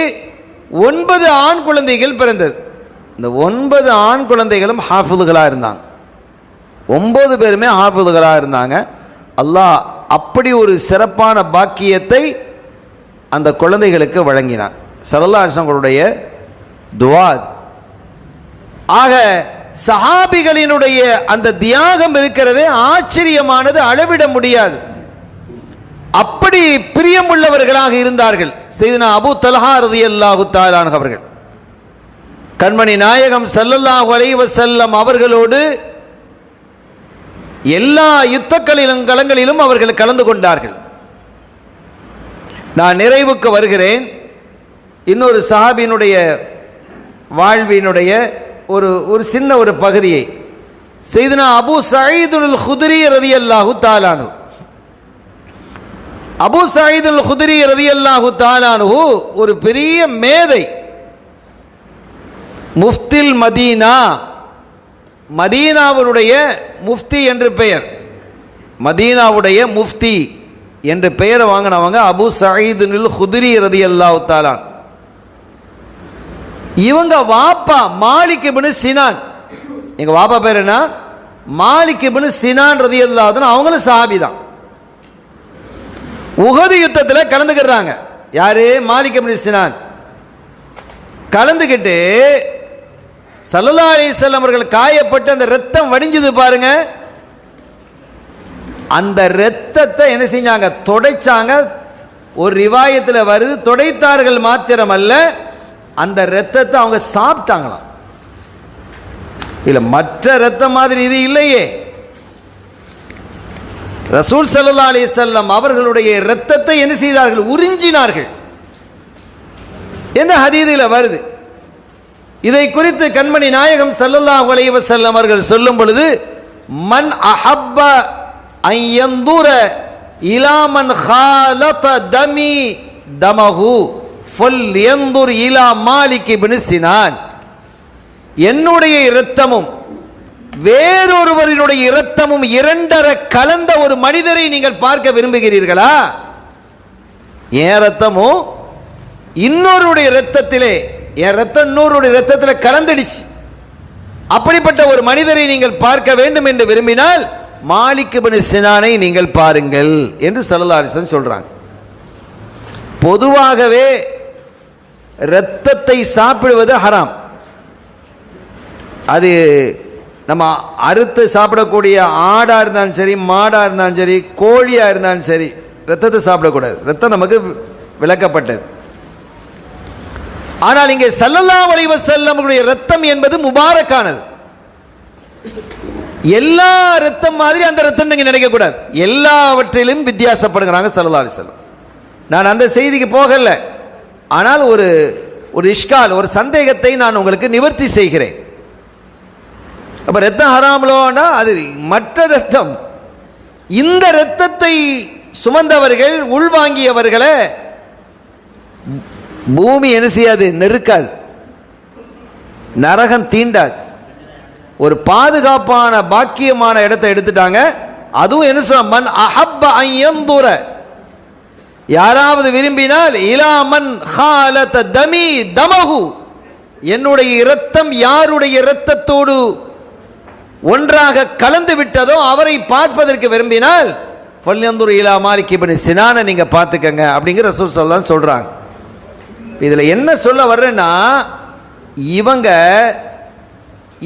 9 ஆண் குழந்தைகள் பிறந்தது. இந்த 9 ஆண் குழந்தைகளும் ஹாஃபிதுகளாக இருந்தாங்க. 9 பேருமே ஹாஃபிதுகளாக இருந்தாங்க. அல்லாஹ் அப்படி ஒரு சிறப்பான பாக்கியத்தை அந்த குழந்தைகளுக்கு வழங்கினான். ஸல்லல்லாஹு அலைஹி வஸல்லம் துஆ. ஆக சஹாபிகளினுடைய அந்த தியாகம் இருக்கிறதே ஆச்சரியமானது, அளவிட முடியாது. அப்படி பிரியமுள்ளவர்களாக இருந்தார்கள் சையதுனா அபூ தல்ஹா ரலியல்லாஹு தஆலா அன்ஹு அவர்கள். கண்மணி நாயகம் ஸல்லல்லாஹு அலைஹி வஸல்லம் அவர்களோடு எல்லா யுத்தக்களிலும் அவர்கள் கலந்து கொண்டார்கள். நான் நிறைவுக்கு வருகிறேன். இன்னொரு சஹாபியினுடைய வாழ்வினுடைய ஒரு சின்ன ஒரு பகுதியை. சையதுனா அபூ சயீதுல் குத்ரி ரலியல்லாஹு தஆலா அன்ஹு, அபூ சயீதுல் குத்ரி ரலியல்லாஹு தஆலா அன்ஹு ஒரு பெரிய மேதை, முஃப்தில் மதீனா, மதீனாவுடைய முஃப்தி என்று பெயர், மதீனாவுடைய முஃப்தி என்று பெயரை வாங்கினவங்க அபூ சயீதுல் குத்ரி ரலியல்லாஹு தஆலா. இவங்க வாப்பா மாலிக் இப்னு சினான், எங்க வாப்பா பேர் என்ன, மாலிக் இப்னு சினான் ரலியல்லாஹு அன்ஹு, அவங்களும் சஹாபி தான். உஹது யுத்தத்தில் கலந்துக்கிறாங்க. யாரு, மாலிக் இப்னு சினான். கலந்துக்கிட்டு ஸல்லல்லாஹு அலைஹி வஸல்லம் அவர்கள் காயப்பட்டு அந்த ரத்தம் வடிஞ்சது பாருங்க, அந்த ரத்தத்தை என்ன செஞ்சாங்க, தொடைச்சாங்க. ஒரு ரிவாயத்தில் வருது, தொடைத்தார்கள் மாத்திரமல்ல, அந்த ரத்தத்தை அவங்க சாப்பிட்டாங்களாம். இல்ல மற்ற ரத்தம் மாதிரி இது இல்லையே. ரசூல் ஸல்லல்லாஹு அலைஹி வஸல்லம் அவர்களுடைய இரத்தத்தை என்ன செய்தார்கள், உறிஞ்சினார்கள் என்று ஹதீஸில் வருது. இதை குறித்து கண்மணி நாயகம் ஸல்லல்லாஹு அலைஹி வஸல்லம் அவர்கள் சொல்லும் பொழுது, மன் அஹப்ப அன் யந்துர இலா மன் காலத தமி தமஹு ஃபல்யந்துர் இலா மாலிக் இப்னு சினான். என்னுடைய இரத்தமும் வேறொருவரினுடைய இரத்தமும் இரண்டரை கலந்த ஒரு மனிதரை நீங்கள் பார்க்க விரும்புகிறீர்களா? என் இரத்தமும் இன்னொருடைய இரத்தத்திலே, என் இரத்தம் இன்னொருடைய இரத்தத்தில் கலந்துடுச்சு, அப்படிப்பட்ட ஒரு மனிதரை நீங்கள் பார்க்க வேண்டும் என்று விரும்பினால் மாலிக் இப்னு சினானை நீங்கள் பாருங்கள் என்று ஸல்லல்லாஹு அலைஹி வஸல்லம் சொல்றாங்க. பொதுவாகவே இரத்தத்தை சாப்பிடுவது ஹராம். அது நம்ம அறுத்து சாப்பிடக்கூடிய ஆடாக இருந்தாலும் சரி, மாடாக இருந்தாலும் சரி, கோழியாக இருந்தாலும் சரி, இரத்தத்தை சாப்பிடக்கூடாது. இரத்தம் நமக்கு விளக்கப்பட்டது. ஆனால் இங்கே ஸல்லல்லாஹு அலைஹி வஸல்லமுடைய இரத்தம் என்பது முபாரக்கானது. எல்லா இரத்தம் மாதிரி அந்த இரத்தம் நீங்க நினைக்கக்கூடாது. எல்லாவற்றிலும் வித்தியாசப்படுகிறாங்க ஸல்லல்லாஹு அலைஹி வஸல்லம். நான் அந்த செய்திக்கு போகல. ஆனால் ஒரு இஷ்கால், ஒரு சந்தேகத்தை நான் உங்களுக்கு நிவர்த்தி செய்கிறேன். அப்ப ரத்தம் ஹராம்லோன்னா அது மற்ற ரத்தம். இந்த இரத்தத்தை சுமந்தவர்கள், உள்வாங்கியவர்களை பூமி என்ன செய்யாது, நெருக்காது, நரகம் தீண்டாது. ஒரு பாதுகாப்பான பாக்கியமான இடத்தை எடுத்துட்டாங்க. அதுவும் என்ன சொல்ற, மன் அஹப்ப அன் யன்துர, யாராவது விரும்பினால் இலா மன் ஹாலத தமி தமஹு, என்னுடைய இரத்தம் யாருடைய இரத்தத்தோடு ஒன்றாக கலந்து விட்டதோ அவரை பார்ப்பதற்கு விரும்பினால் ஃபல்யன்துர் இலா மாலிக் இப்னு சினானை நீங்க பார்த்துக்கங்க அப்படிங்கிற ரசூல் ஸல்லல்லாஹு அலைஹி வஸல்லம் சொல்றாங்க. இதில் என்ன சொல்ல வர்றேன்னா, இவங்க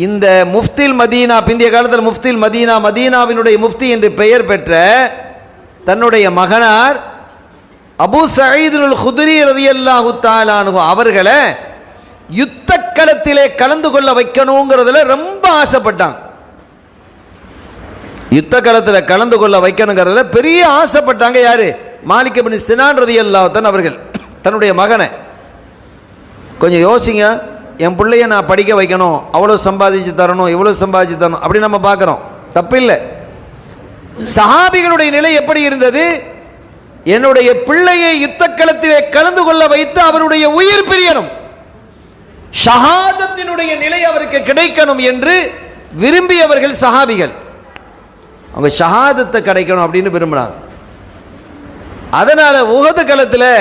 இந்த முஃப்தில் மதீனா, பிந்திய காலத்தில் முஃப்தில் மதீனா, மதீனாவினுடைய முஃப்தி என்று பெயர் பெற்ற தன்னுடைய மகனார் அபூ சயீதுல் குத்ரி ரலியல்லாஹு தஆலா அன்ஹு அவர்களை யுத்த களத்திலே கலந்து கொள்ள வைக்கணுங்கிறதுல ரொம்ப ஆசைப்பட்டாங்க. யுத்த களத்தில் கலந்து கொள்ள வைக்கணுங்கிறதுல பெரிய ஆசைப்பட்டாங்க. யாரு? மாலிக் இப்னு சினான் ரலியல்லாஹு தஆலா அவர்கள் தன்னுடைய மகனை, கொஞ்சம் யோசிங்க, என் பிள்ளைய நான் படிக்க வைக்கணும், அவ்வளோ சம்பாதிச்சு தரணும், இவ்வளோ சம்பாதிச்சு தரணும் அப்படி நம்ம பார்க்குறோம், தப்பில்லை. சஹாபிகளுடைய நிலை எப்படி இருந்தது? என்னுடைய பிள்ளையை யுத்த களத்திலே கலந்து கொள்ள வைத்து அவருடைய உயிர் பிரியணும், ஷஹாதத்தினுடைய நிலை அவருக்கு கிடைக்கணும் என்று விரும்பியவர்கள் சஹாபிகள். அவங்க ஷஹாதத்தை கிடைக்கணும் அப்படின்னு விரும்பினாங்க. அதனால உஹது களத்தில்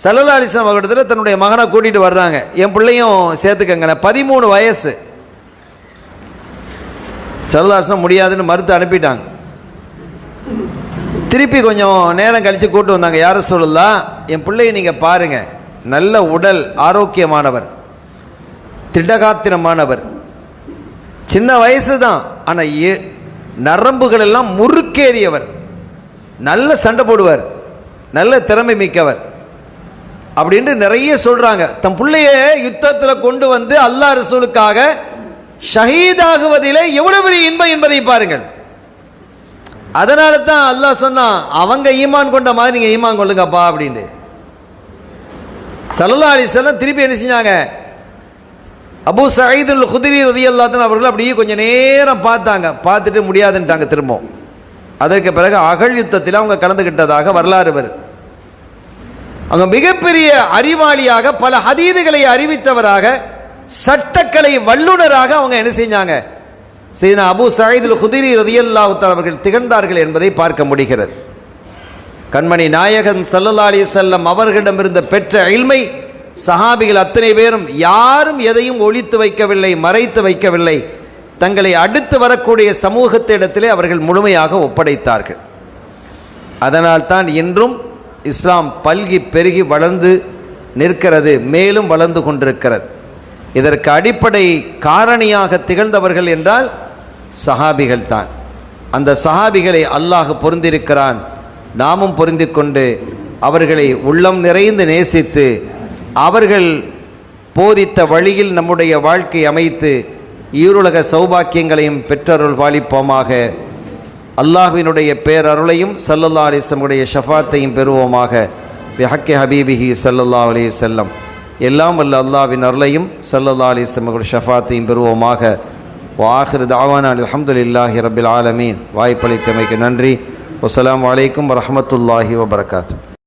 ஸல்லல்லாஹு அலைஹி வஸல்லம் அவர்களிடத்தில் தன்னுடைய மகனை கூட்டிட்டு வர்றாங்க. என் பிள்ளையும் சேர்த்துக்கங்களேன், 13 வயசு. ஸல்லல்லாஹு அலைஹி வஸல்லம் முடியாதுன்னு மறுத்து அனுப்பிட்டாங்க. திருப்பி கொஞ்சம் நேரம் கழித்து கூட்டு வந்தாங்க. யார் ரசூலுல்லாஹ், என் பிள்ளையை நீங்கள் பாருங்க, நல்ல உடல், ஆரோக்கியமானவர், திடகாத்திரமானவர், சின்ன வயசு தான், ஆனால் நரம்புகள் எல்லாம் முறுக்கேறியவர், நல்ல சண்டை போடுவார், நல்ல திறமை மிக்கவர் அப்படின்ட்டு நிறைய சொல்றாங்க. தம் பிள்ளைய யுத்தத்தில் கொண்டு வந்து அல்லாஹ் ரசூலுக்காக ஷஹீதாகுவதிலே எவ்வளவு பெரிய இன்பம் என்பதை பாருங்கள். அதனால தான் அல்லாஹ் சொன்னான், அவங்க ஈமான் கொண்ட மாதிரி நீங்க ஈமான் கொள்ளுங்கப்பா அப்படின்ட்டு. ஸல்லல்லாஹு அலைஹி வஸல்லம் திருப்பி என்ன செஞ்சாங்க, அபூ சயீதுல் குத்ரி ரலியல்லாஹு அன்ஹு அவர்கள் அப்படியே கொஞ்சம் நேரம் பார்த்தாங்க, பார்த்துட்டு முடியாதுன்ட்டாங்க திரும்ப. அதற்கு பிறகு அகழ் யுத்தத்தில் அவங்க கலந்துகிட்டதாக வரலாறு வருது. அவங்க மிகப்பெரிய அறிவாளியாக, பல ஹதீதுகளை அறிவித்தவராக, சட்டக்கலை வல்லுநராக அவங்க என்ன செஞ்சாங்க, சையதுனா அபூ சயீதுல் குத்ரி ரலியல்லாஹு தஆலா அவர்கள் திகழ்ந்தார்கள் என்பதை பார்க்க முடிகிறது. கண்மணி நாயகம் ஸல்லல்லாஹு அலைஹி வஸல்லம் அவர்களிடமிருந்த பெற்ற இல்மை சஹாபிகள் அத்தனை பேரும் யாரும் எதையும் ஒளித்து வைக்கவில்லை, மறைத்து வைக்கவில்லை. தங்களை அடுத்து வரக்கூடிய சமூகத்திடத்திலே அவர்கள் முழுமையாக ஒப்படைத்தார்கள். அதனால்தான் இன்றும் இஸ்லாம் பல்கி பெருகி வளர்ந்து நிற்கிறது, மேலும் வளர்ந்து கொண்டிருக்கிறது. இதற்கு அடிப்படை காரணியாக திகழ்ந்தவர்கள் என்றால் சஹாபிகள் தான். அந்த சஹாபிகளை அல்லாஹ் பொருந்திருக்கிறான். நாமும் பொருந்தி கொண்டு அவர்களை உள்ளம் நிறைந்து நேசித்து அவர்கள் போதித்த வழியில் நம்முடைய வாழ்க்கை அமைத்து ஈருலக சௌபாக்கியங்களையும் பெற்றருள் பாலிப்போமாக. அல்லாஹ்வினுடைய பேரருளையும் ஸல்லல்லாஹு அலைஹி வஸல்லம் ஷஃபாத்தையும் பெறுவோமாக. பிஹக்கி ஹபீபிஹி ஸல்லல்லாஹு அலைஹி வஸல்லம். எல்லாம் வல்ல அல்லாஹ்வின் அருளையும் ஸல்லல்லாஹு அலைஹி வஸல்லம் ஷஃபாத்தையும் பெறுவோமாக. வஆகிரு தஅவானா அல்ஹம்துலில்லாஹி ரப்பில் ஆலமீன். வாய்ப்பளித்தமைக்கு நன்றி. வஸ்ஸலாமு அலைக்கும் வரஹ்மத்துல்லாஹி வபரகாத்துஹு.